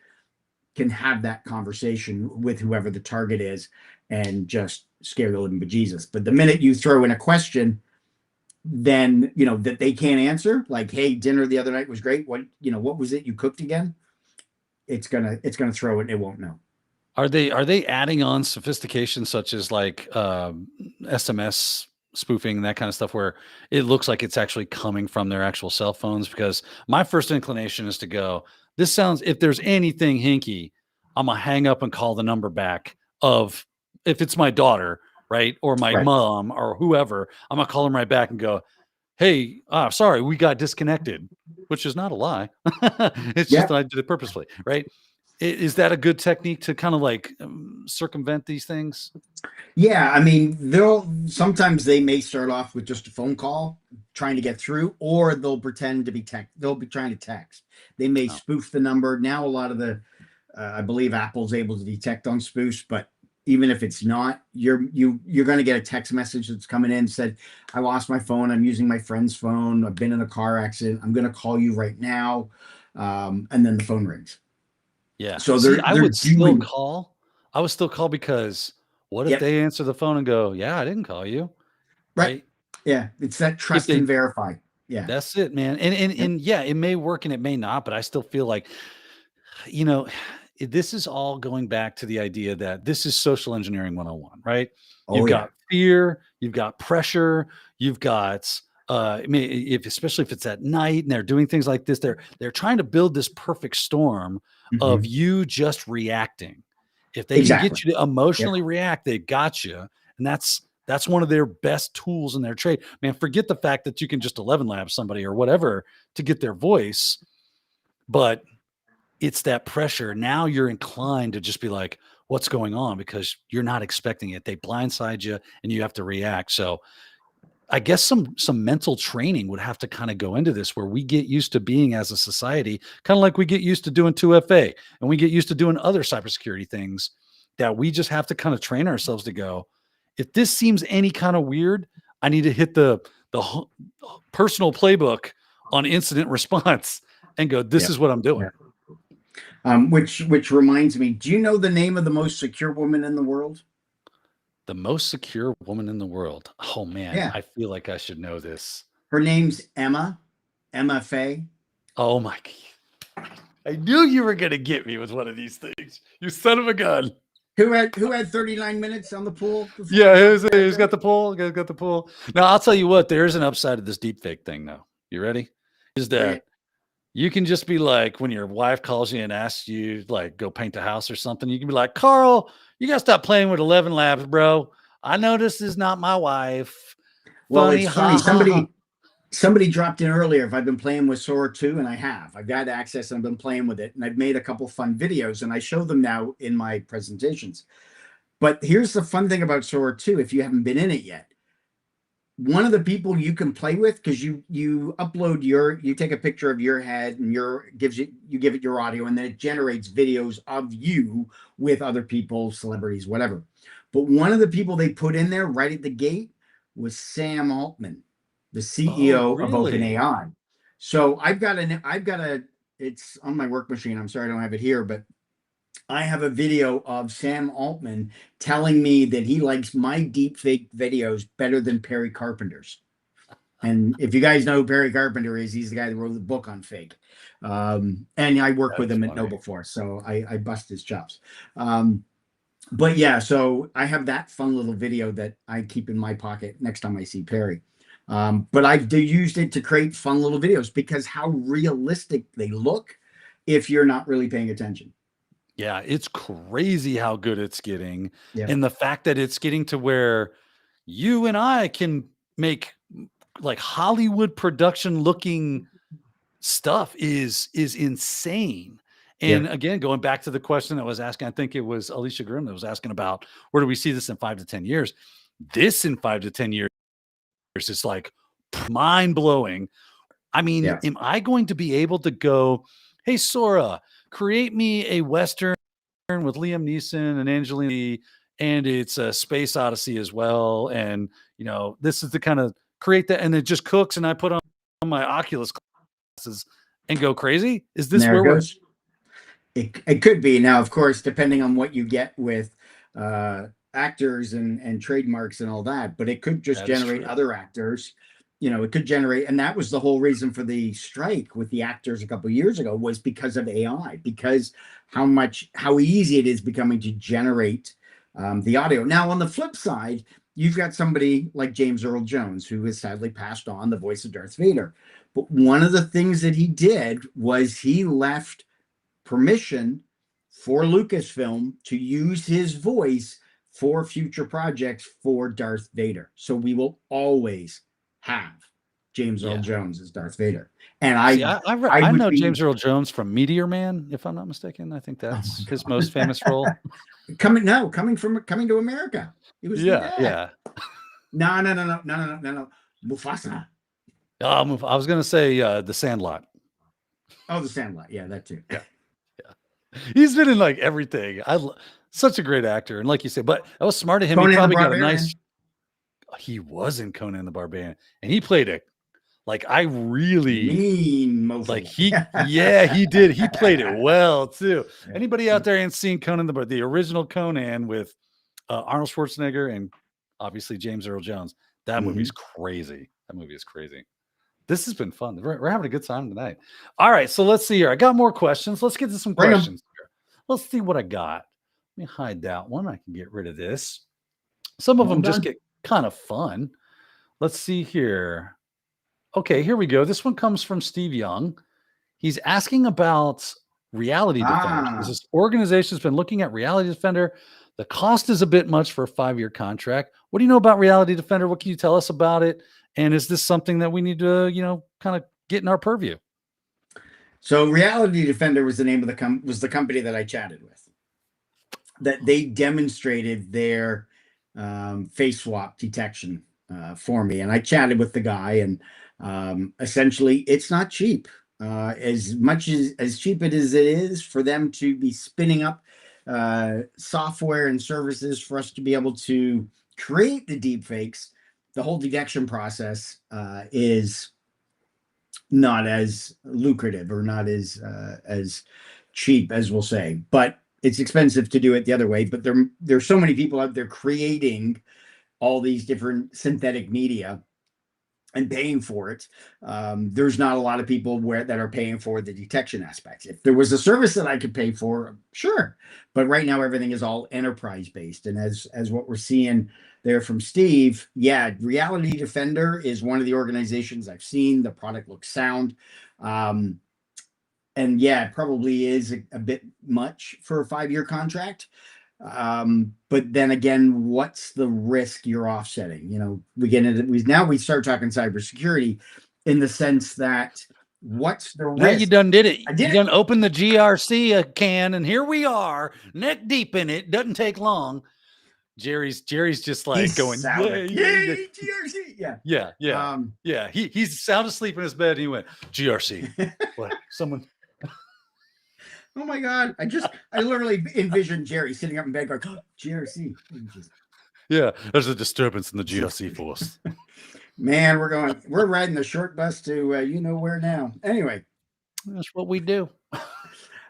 can have that conversation with whoever the target is and just scare the living bejesus. But the minute you throw in a question, then that they can't answer, like, hey, dinner the other night was great, what was it you cooked again, it's gonna throw it, it won't know. Are they adding on sophistication such as like SMS spoofing and that kind of stuff where it looks like it's actually coming from their actual cell phones? Because my first inclination is to go, this sounds, if there's anything hinky, I'm gonna hang up and call the number back of, if it's my daughter, right? Or my mom or whoever, I'm gonna call them right back and go, hey, sorry, we got disconnected, which is not a lie. It's just that I did it purposefully, right? Is that a good technique to kind of like circumvent these things? Yeah, I mean, sometimes they may start off with just a phone call trying to get through, or they'll pretend to be they'll be trying to text. They may spoof the number. Now a lot of I believe Apple's able to detect on spoofs, but even if it's not, you're going to get a text message that's coming in, said, I lost my phone, I'm using my friend's phone, I've been in a car accident, I'm going to call you right now, and then the phone rings. Yeah. So I would still call. I would still call, because what if they answer the phone and go, yeah, I didn't call you. Right. Yeah. It's that trust and verify. Yeah. That's it, man. And yeah, it may work and it may not, but I still feel like, this is all going back to the idea that this is social engineering 101, right? You've got fear, you've got pressure, you've got, especially if it's at night and they're doing things like this, they're trying to build this perfect storm of you just reacting. If they can get you to emotionally react, they got you. And that's one of their best tools in their trade. Man, forget the fact that you can just 11 lab somebody or whatever to get their voice, but it's that pressure. Now you're inclined to just be like, what's going on? Because you're not expecting it. They blindside you and you have to react. So I guess some mental training would have to kind of go into this, where we get used to being as a society, kind of like we get used to doing 2FA and we get used to doing other cybersecurity things, that we just have to kind of train ourselves to go, if this seems any kind of weird, I need to hit the personal playbook on incident response and go, this is what I'm doing. Which reminds me, do you know the name of the most secure woman in the world? The most secure woman in the world. Oh man, I feel like I should know this. Her name's Emma Faye. Oh my God. I knew you were going to get me with one of these things. You son of a gun. Who had 39 minutes on the pool? Yeah, who's got the pool? Got the pool. Now, I'll tell you what, there is an upside of this deepfake thing, though. You ready? is that you can just be like, when your wife calls you and asks you, like, go paint the house or something, you can be like, Carl, you got to stop playing with 11 labs, bro. I know this is not my wife. Well, Funny, it's funny. ha, ha, ha. Somebody dropped in earlier if I've been playing with Sora 2, and I have. I've got access and I've been playing with it, and I've made a couple fun videos, and I show them now in my presentations. But here's the fun thing about Sora 2, if you haven't been in it yet. One of the people you can play with, because you upload you take a picture of your head and you give it your audio, and then it generates videos of you with other people, celebrities, whatever. But one of the people they put in there right at the gate was Sam Altman, the Oh, CEO of really? OpenAI. So it's on my work machine. I'm sorry I don't have it here, but I have a video of Sam Altman telling me that he likes my deepfake videos better than Perry Carpenter's. And if you guys know who Perry Carpenter is, he's the guy that wrote the book on fake. And I worked with That's him at funny. KnowBe4, so I bust his chops. But yeah, so I have that fun little video that I keep in my pocket next time I see Perry. But I've used it to create fun little videos because how realistic they look if you're not really paying attention. Yeah, it's crazy how good it's getting. Yeah. And the fact that it's getting to where you and I can make like Hollywood production looking stuff is insane. Yeah. And again, going back to the question that was asking, I think it was Alicia Grimm that was asking about where do we see this in 5 to 10 years? This in 5 to 10 years is like mind blowing. I mean, Yeah. am I going to be able to go, hey, Sora, create me a Western with Liam Neeson and Angelina Jolie, and it's a space odyssey as well. And, this is the kind of create that, and it just cooks, and I put on my Oculus glasses and go crazy. Is And this there it where we're goes. It could be. Now, of course, depending on what you get with actors and trademarks and all that, but it could just that is generate true. other actors. It could generate, and that was the whole reason for the strike with the actors a couple of years ago, was because of AI, because how easy it is becoming to generate the audio. Now, on the flip side, you've got somebody like James Earl Jones, who has sadly passed on, the voice of Darth Vader. But one of the things that he did was he left permission for Lucasfilm to use his voice for future projects for Darth Vader. So we will always have James Earl Yeah. Jones as Darth Vader. And See, I would know be James Earl Jones from Meteor Man, if I'm not mistaken. I think oh that's my his most famous role. coming to America. It was the Yeah, dad. yeah. No. Mufasa. I was going to say The Sandlot. Oh, the Sandlot. Yeah, that too. Yeah. He's been in like everything. Such a great actor. And like you said, but that was smart of him. He Conan the probably got a Barbarian. he was in Conan the Barbarian, and he played I really Mean mofo. he did. He played it well too. Yeah. Anybody out there ain't seen Conan the original Conan with Arnold Schwarzenegger and obviously James Earl Jones. That movie's crazy. That movie is crazy. This has been fun. We're having a good time tonight. All right, so let's see here. I got more questions. Let's get to some Bring 'em. questions here. Let's see what I got. Let me hide that one. I can get rid of this. Some of Well them just done. get kind of fun. Let's see here. Okay, here we go. This one comes from Steve Young. He's asking about Reality Defender. This organization's been looking at Reality Defender. The cost is a bit much for a 5-year contract. What do you know about Reality Defender? What can you tell us about it? And is this something that we need to, kind of get in our purview? So Reality Defender was the name of the company that I chatted with. That they demonstrated their face swap detection for me, and I chatted with the guy, and essentially, it's not cheap. As much as cheap it is for them to be spinning up software and services for us to be able to create the deepfakes, the whole detection process is not as lucrative or not as cheap as we'll say, but it's expensive to do it the other way. But there's so many people out there creating all these different synthetic media and paying for it. There's not a lot of people that are paying for the detection aspects. If there was a service that I could pay for, sure. But right now everything is all enterprise based. And as what we're seeing there from Steve, yeah, Reality Defender is one of the organizations I've seen. The product looks sound. And yeah, it probably is a bit much for a 5-year contract. But then again, what's the risk you're offsetting? You know, we start talking cybersecurity in the sense that what's the risk? Now you done did it. I did you done opened the GRC can, and here we are, neck deep in it. Doesn't take long. Jerry's just like He's going, yay, yay, GRC. Yeah. Yeah. He's sound asleep in his bed and he went, GRC. What? Someone. Oh my God. I literally envisioned Jerry sitting up in bed going, oh, GRC. Yeah, there's a disturbance in the GRC force. Man, we're riding the short bus to you know where now. Anyway. That's what we do.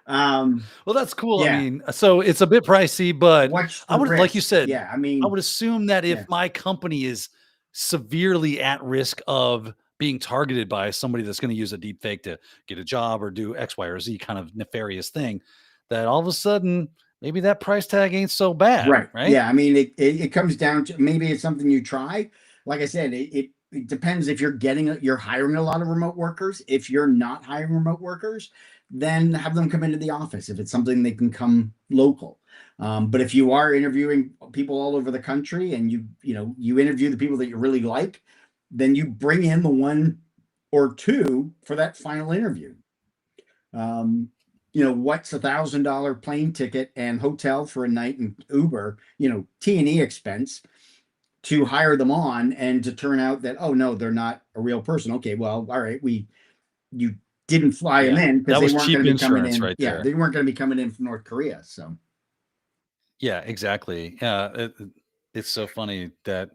Well, that's cool. Yeah. I mean, so it's a bit pricey, but I would, risk? like you said, yeah, I mean, I would assume that if my company is severely at risk of being targeted by somebody that's going to use a deep fake to get a job or do X, Y, or Z kind of nefarious thing, that all of a sudden maybe that price tag ain't so bad. Right. Yeah. I mean, it comes down to maybe it's something you try. Like I said, it depends if you're hiring a lot of remote workers. If you're not hiring remote workers, then have them come into the office. If it's something they can come local. But if you are interviewing people all over the country and you interview the people that you really like, then you bring in the one or two for that final interview. What's $1,000 plane ticket and hotel for a night and Uber, T&E expense to hire them on and to turn out that, oh no, they're not a real person. Okay, well, all right, you didn't fly them in because they weren't going to be coming in. Right there. They weren't going to be coming in from North Korea. So yeah, exactly. It's so funny that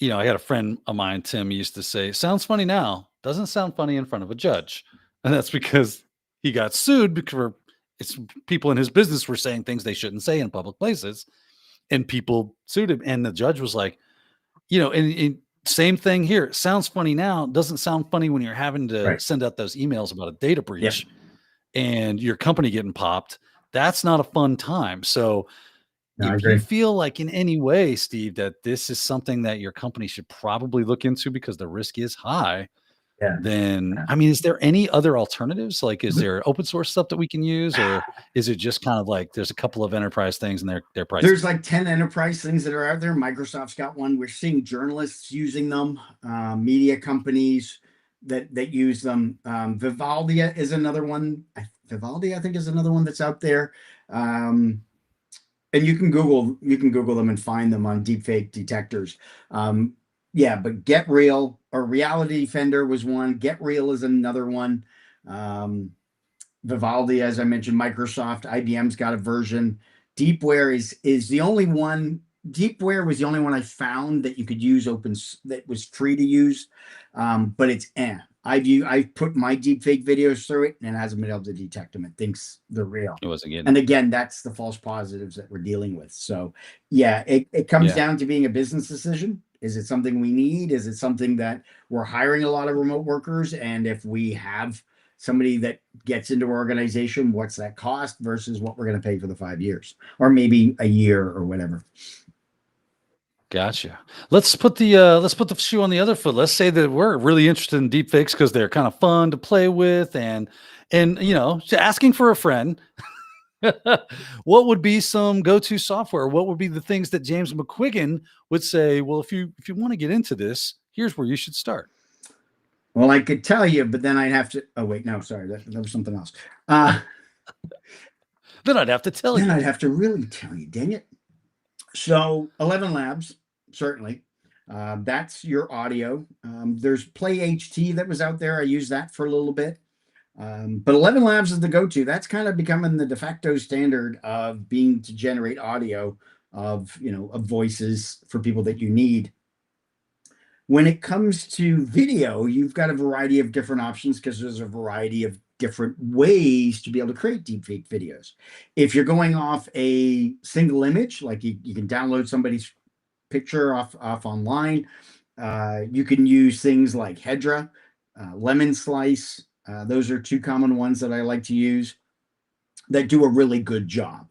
I had a friend of mine, Tim, used to say, sounds funny now, doesn't sound funny in front of a judge. And that's because he got sued because it's people in his business were saying things they shouldn't say in public places. And people sued him. And the judge was like, and same thing here. Sounds funny now, doesn't sound funny when you're having to send out those emails about a data breach and your company getting popped. That's not a fun time. So if you feel like in any way, Steve, that this is something that your company should probably look into because the risk is high, then, I mean, is there any other alternatives? Like, is there open source stuff that we can use, or is it just kind of like there's a couple of enterprise things and they're pricey? There's like 10 enterprise things that are out there. Microsoft's got one. We're seeing journalists using them, media companies that use them. Vivaldi is another one. Vivaldi, I think, is another one that's out there. And you can Google them and find them on deepfake detectors. But Get Real or Reality Defender was one. Get Real is another one. Vivaldi, as I mentioned, Microsoft, IBM's got a version. Deepware is the only one. Deepware was the only one I found that you could use that was free to use. But it's I've put my deepfake videos through it and it hasn't been able to detect them. It thinks they're real. It wasn't getting. And again, that's the false positives that we're dealing with. So yeah, it comes down to being a business decision. Is it something we need? Is it something that we're hiring a lot of remote workers? And if we have somebody that gets into our organization, what's that cost versus what we're going to pay for the 5 years or maybe a year or whatever. Gotcha. Let's put the shoe on the other foot. Let's say that we're really interested in deepfakes because they're kind of fun to play with and asking for a friend. What would be some go-to software? What would be the things that James McQuiggan would say? Well, if you want to get into this, here's where you should start. Well, I could tell you, but then I'd have to. Oh wait, no, sorry, that was something else. Then I'd have to tell you. Then I'd have to really tell you. Dang it! So 11 Labs, certainly. That's your audio. There's Play HT that was out there. I used that for a little bit. But 11 Labs is the go-to. That's kind of becoming the de facto standard of being to generate audio of voices for people that you need. When it comes to video, you've got a variety of different options because there's a variety of different ways to be able to create deepfake videos. If you're going off a single image, like you can download somebody's picture off online, You can use things like Hedra, Lemon Slice. Those are two common ones that I like to use that do a really good job.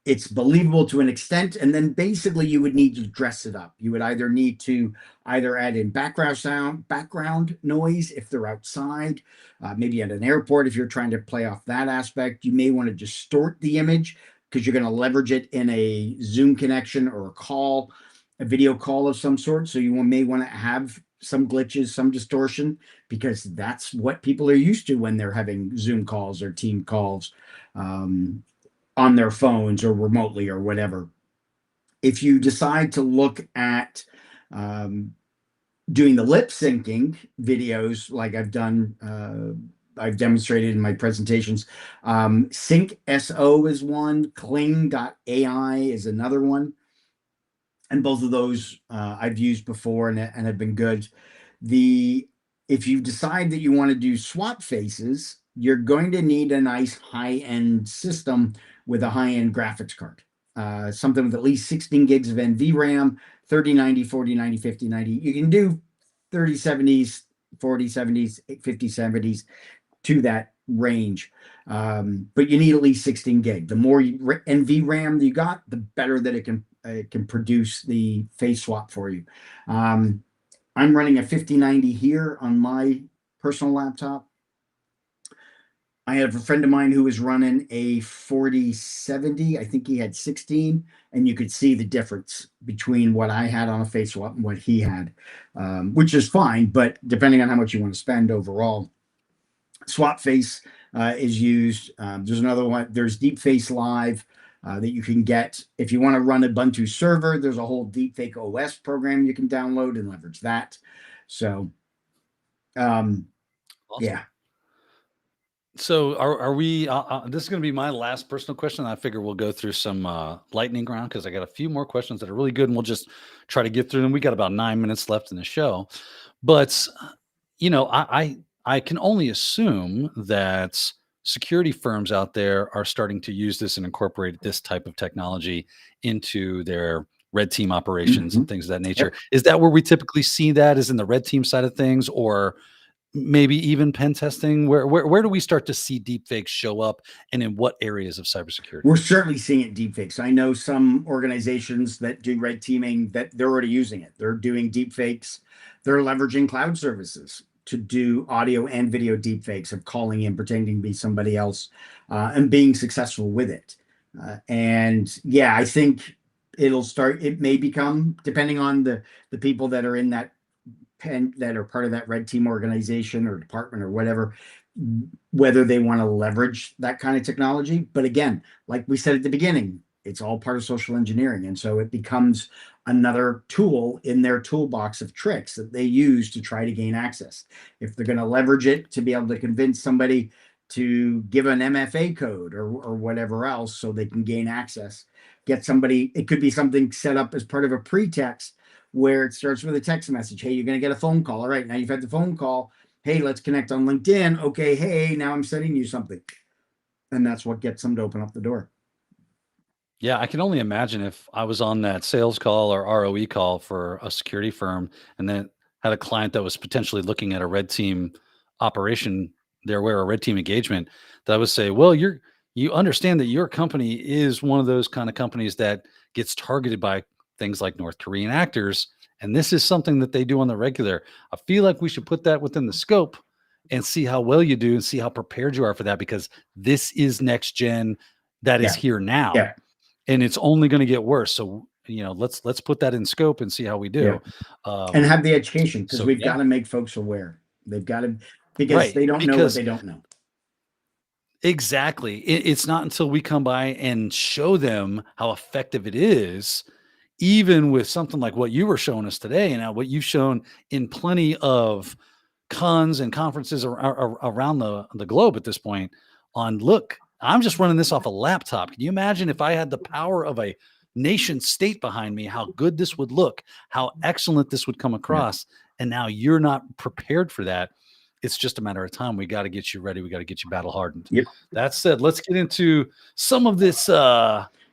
It's believable to an extent, and then basically you would need to dress it up. You would either need to add in background noise if they're outside, maybe at an airport if you're trying to play off that aspect. You may want to distort the image because you're going to leverage it in a Zoom connection or a video call of some sort. So you may want to have some glitches, some distortion, because that's what people are used to when they're having Zoom calls or team calls. On their phones or remotely or whatever. If you decide to look at doing the lip syncing videos, like I've done, I've demonstrated in my presentations, Sync SO is one, Cling.ai is another one. And both of those I've used before and have been good. If you decide that you want to do swap faces, you're going to need a nice high-end system with a high-end graphics card. Something with at least 16 gigs of NVRAM, 3090, 4090, 5090. You can do 3070s, 4070s, 5070s to that range. But you need at least 16 gig. The more NVRAM you got, the better that it can produce the face swap for you. I'm running a 5090 here on my personal laptop. I have a friend of mine who was running a 4070. I think he had 16, and you could see the difference between what I had on a face swap and what he had, which is fine, but depending on how much you want to spend overall. Swap face is used. There's another one. There's Deepfake Live that you can get. If you want to run a Ubuntu server, there's a whole Deepfake OS program you can download and leverage that. So, Awesome. yeah. So are we, this is going to be my last personal question. I figure we'll go through some lightning round because I got a few more questions that are really good, and we'll just try to get through them. We got about 9 minutes left in the show, but I can only assume that security firms out there are starting to use this and incorporate this type of technology into their red team operations and things of that nature. Yep. Is that where we typically see that, is in the red team side of things, or maybe even pen testing? Where do we start to see deepfakes show up, and in what areas of cybersecurity? We're certainly seeing it deepfakes. I know some organizations that do red teaming that they're already using it. They're doing deepfakes. They're leveraging cloud services to do audio and video deepfakes of calling in, pretending to be somebody else, and being successful with it. And yeah, I think it may become, depending on the people that are in that that are part of that red team organization or department or whatever, whether they want to leverage that kind of technology. But again, like we said at the beginning, it's all part of social engineering. And so it becomes another tool in their toolbox of tricks that they use to try to gain access. If they're going to leverage it to be able to convince somebody to give an MFA code or whatever else so they can gain access, get somebody, it could be something set up as part of a pretext where it starts with a text message. Hey, you're going to get a phone call. All right, now you've had the phone call. Hey, let's connect on LinkedIn. Okay, hey, now I'm sending you something. And that's what gets them to open up the door. Yeah, I can only imagine if I was on that sales call or ROE call for a security firm and then had a client that was potentially looking at a red team operation there, where a red team engagement, that I would say, well, you understand that your company is one of those kind of companies that gets targeted by things like North Korean actors, and this is something that they do on the regular. I feel like we should put that within the scope and see how well you do and see how prepared you are for that, because this is next gen that is here now. Yeah. And it's only going to get worse. So, let's put that in scope and see how we do. And have the education, because so, we've yeah. got to make folks aware. They've got to, because Right, they don't know what because they don't know. exactly. It's not until we come by and show them how effective it is, even with something like what you were showing us today, and what you've shown in plenty of cons and conferences around the globe at this point, on, look, I'm just running this off a laptop. Can you imagine if I had the power of a nation state behind me, how good this would look, how excellent this would come across? And now you're not prepared for that. It's just a matter of time. We got to get you ready. We got to get you battle hardened. Yep. That said, let's get into some of this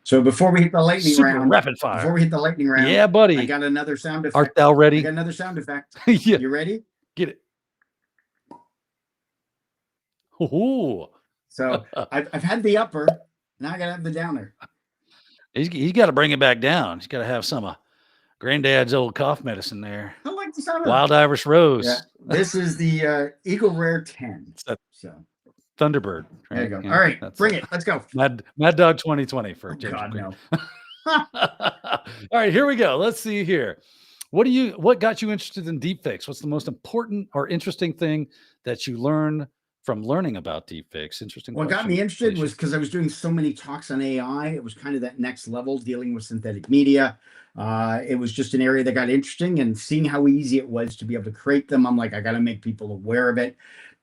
So before we hit the lightning Super round, rapid fire. before we hit the lightning round, Yeah, buddy. I got another sound effect. Art thou I ready? got another sound effect. Yeah. You ready? Get it. Ooh. So I've had the upper. Now I gotta have the downer. He's got to bring it back down. He's got to have some granddad's old cough medicine there. I like the sound of Wild Irish Rose. Yeah. This is the Eagle Rare 10. It's that So Thunderbird. Right? there you go. Yeah, All right, that's bring it. Let's go. Mad Dog 2020 for James God, McQuiggan. no. All right, here we go. Let's see here. What got you interested in deepfakes? What's the most important or interesting thing that you learned from learning about deepfakes? Interesting. What got me interested Alicia. was because I was doing so many talks on AI. It was kind of that next level dealing with synthetic media. It was just an area that got interesting, and seeing how easy it was to be able to create them, I'm like, I got to make people aware of it.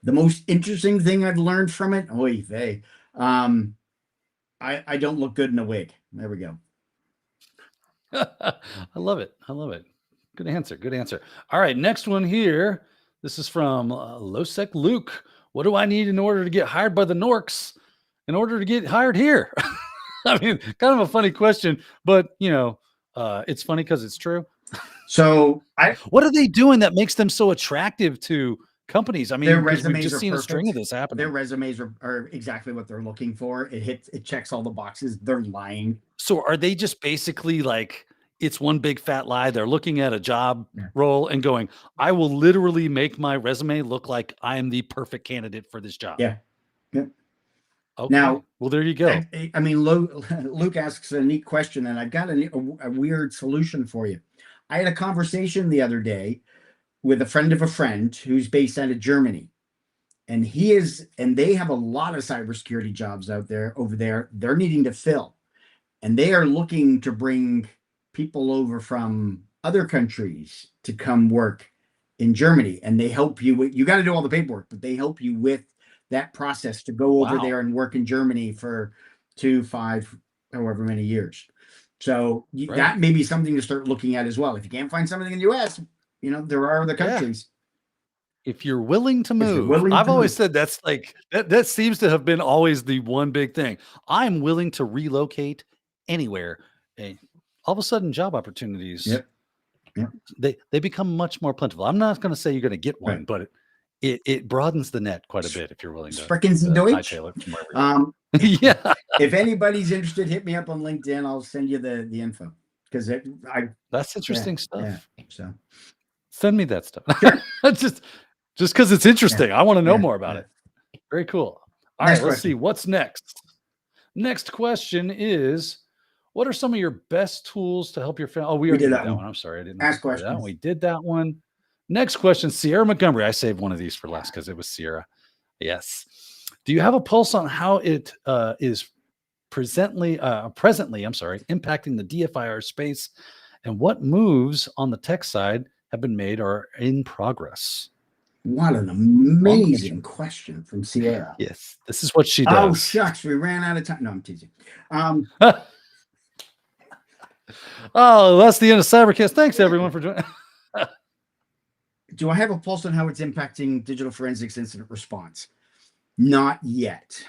The most interesting thing I've learned from it, oy vey, I don't look good in a wig. There we go. I love it. I love it. Good answer. Good answer. All right, next one here. This is from Losec Luke. What do I need in order to get hired by the Norks? In order to get hired here? I mean, kind of a funny question, but it's funny because it's true. So what are they doing that makes them so attractive to companies? I mean, their because we've resumes just are seen a string of perfect. this happen. Their resumes are exactly what they're looking for. It checks all the boxes. They're lying. So are they just basically like, it's one big fat lie? They're looking at a job role and going, I will literally make my resume look like I am the perfect candidate for this job. Yeah. Yeah. Okay. Now, well, there you go. I mean, Luke asks a neat question, and I've got a weird solution for you. I had a conversation the other day with a friend of a friend who's based out of Germany, and they have a lot of cybersecurity jobs over there. They're needing to fill, and they are looking to bring people over from other countries to come work in Germany, and they help you with, you got to do all the paperwork, but they help you with that process to go over there and work in Germany for 2, 5, however many years. So that may be something to start looking at as well. If you can't find something in the US, there are other countries. If you're willing to move, I've always said that's like, that seems to have been always the one big thing. I'm willing to relocate anywhere. And all of a sudden job opportunities, they become much more plentiful. I'm not going to say you're going to get one, but it broadens the net quite a bit if you're willing to hightail it from wherever. Yeah. If anybody's interested, hit me up on LinkedIn. I'll send you the info, because that's interesting stuff. Yeah, so send me that stuff. just because it's interesting. I want to know more about it. Very cool. All right, let's see what's next. Next question is, what are some of your best tools to help your family? Oh, we already did that one. I'm sorry, I didn't ask questions. That one. We did that one. Next question, Sierra Montgomery. I saved one of these for last because it was Sierra. Yes. Do you have a pulse on how it is presently, impacting the DFIR space, and what moves on the tech side have been made or are in progress? What an amazing question from Sierra. Yes, this is what she does. Oh, shucks, we ran out of time. No, I'm teasing. Oh, that's the end of CyberCast. Thanks, everyone, for joining. Do I have a pulse on how it's impacting digital forensics incident response? Not yet.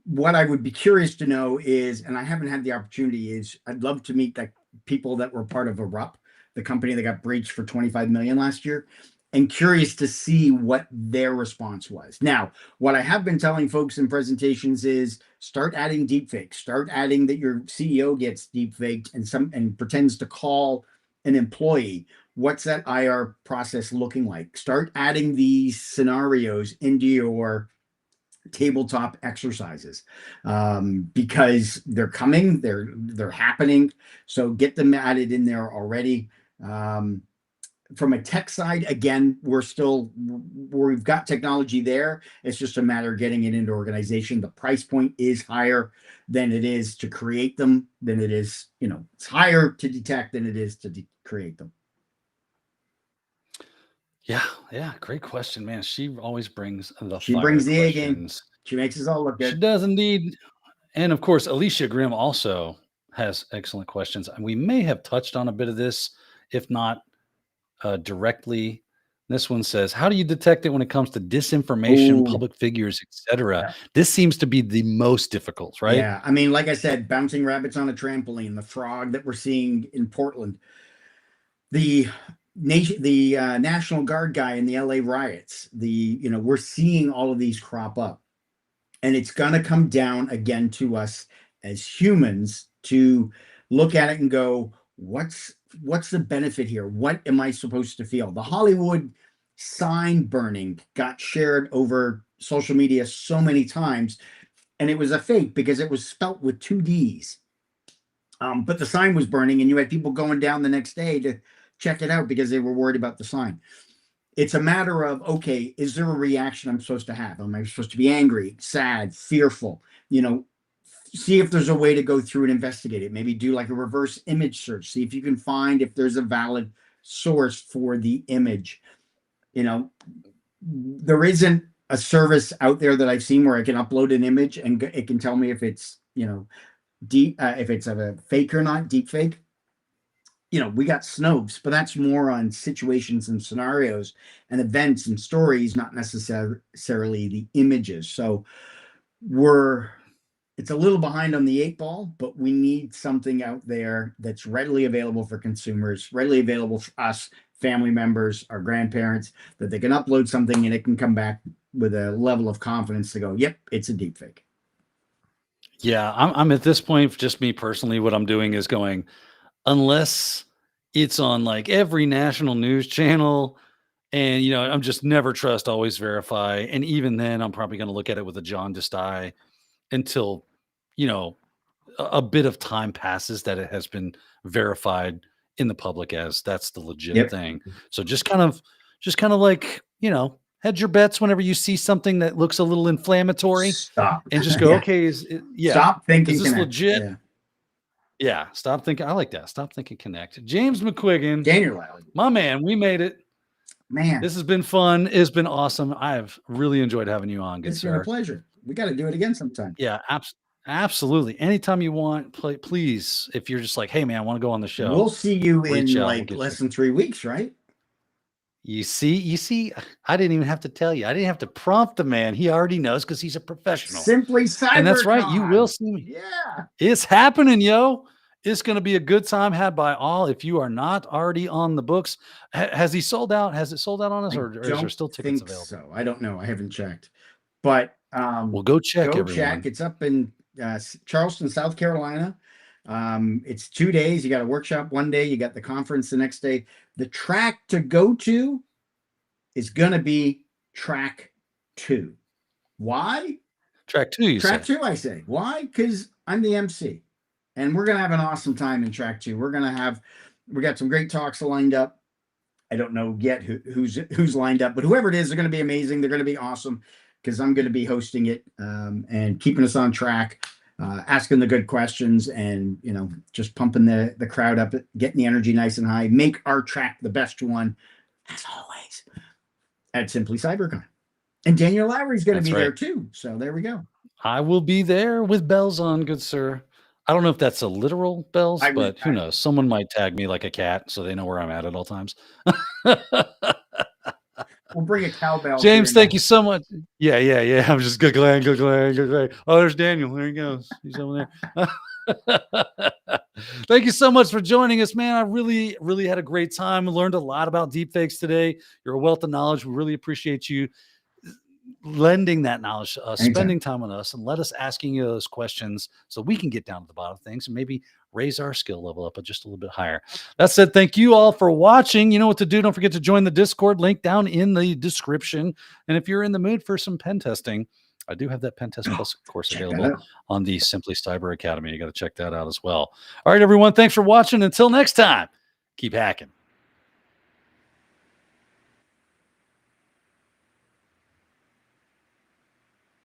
What I would be curious to know is, and I haven't had the opportunity, is I'd love to meet the people that were part of Erupt, the company that got breached for 25 million last year, and curious to see what their response was. Now, what I have been telling folks in presentations is start adding deepfakes. Start adding that your CEO gets deepfaked and pretends to call an employee. What's that IR process looking like? Start adding these scenarios into your tabletop exercises, because they're coming, they're happening. So get them added in there already. From a tech side, again, we've got technology there. It's just a matter of getting it into organization. The price point is higher than it is to create them, it's higher to detect than it is to create them. Yeah. Great question, man. She always brings the A game. She makes us all look good. She does indeed. And of course, Alicia Grimm also has excellent questions. And we may have touched on a bit of this, if not directly. This one says, how do you detect it when it comes to disinformation, Ooh. public figures, etc.? Yeah. This seems to be the most difficult, right? Yeah. I mean, like I said, bouncing rabbits on a trampoline, the frog that we're seeing in Portland, the National Guard guy in the LA riots, we're seeing all of these crop up. And it's going to come down again to us as humans to look at it and go, what's the benefit here? What am I supposed to feel? The Hollywood sign burning got shared over social media so many times, and it was a fake because it was spelt with 2 D's. But the sign was burning, and you had people going down the next day to check it out because they were worried about the sign. It's a matter of, okay, is there a reaction I'm supposed to have? Am I supposed to be angry, sad, fearful? See if there's a way to go through and investigate it. Maybe do like a reverse image search. See if you can find if there's a valid source for the image. There isn't a service out there that I've seen where I can upload an image and it can tell me if it's, if it's a fake or not, deep fake. We got Snopes, but that's more on situations and scenarios and events and stories, not necessarily the images. So it's a little behind on the 8 ball, but we need something out there that's readily available for consumers, readily available for us, family members, our grandparents, that they can upload something and it can come back with a level of confidence to go, yep, it's a deep fake. Yeah, I'm at this point, just me personally, what I'm doing is going, unless it's on like every national news channel, and I'm just never trust, always verify. And even then, I'm probably going to look at it with a jaundiced eye until, a bit of time passes that it has been verified in the public as that's the legit thing. So just kind of like, hedge your bets whenever you see something that looks a little inflammatory. Stop. And just go, Yeah. okay, Stop thinking. Is this legit? Yeah. Stop thinking. I like that. Stop thinking connect. James McQuiggan. Daniel Lally. My man, we made it. Man. This has been fun. It's been awesome. I've really enjoyed having you on, good It's sir. been a pleasure. We got to do it again sometime. Yeah, absolutely. Anytime you want, please, if you're just like, hey man, I want to go on the show. We'll see you in reach out, like less than 3 weeks, right? You see, I didn't even have to tell you. I didn't have to prompt the man. He already knows because he's a professional. Simply CyberCast. And that's right. You will see me. Yeah. It's happening, yo. It's going to be a good time had by all. If you are not already on the books, has he sold out? Has it sold out on us, or is there still tickets available? So I don't know. I haven't checked, but well, go check. Everyone. It's up in Charleston, South Carolina. It's 2 days. You got a workshop one day. You got the conference the next day. The track to go to is going to be track 2. Why? Track 2. Track 2. I say why? Because I'm the MC. And we're going to have an awesome time in track 2. We got some great talks lined up. I don't know yet who's lined up, but whoever it is, they're going to be amazing. They're going to be awesome because I'm going to be hosting it and keeping us on track, asking the good questions and, just pumping the crowd up, getting the energy nice and high, make our track the best one, as always, at Simply CyberCon. And Daniel Lowry's going to be there too. So there we go. I will be there with bells on, good sir. I don't know if that's a literal bells, but who knows? Someone might tag me like a cat so they know where I'm at all times. We'll bring a cowbell. James, thank you so much. Yeah. I'm just good. Oh, there's Daniel. There he goes. He's over there. Thank you so much for joining us, man. I really, really had a great time. I learned a lot about deepfakes today. You're a wealth of knowledge. We really appreciate you lending that knowledge to us, spending time on us, and let us asking you those questions so we can get down to the bottom of things and maybe raise our skill level up just a little bit higher. That said, thank you all for watching. You know what to do. Don't forget to join the Discord, link down in the description. And if you're in the mood for some pen testing, I do have that Pen Test Plus course available on the Simply Cyber Academy. You got to check that out as well. All right, everyone. Thanks for watching. Until next time, keep hacking.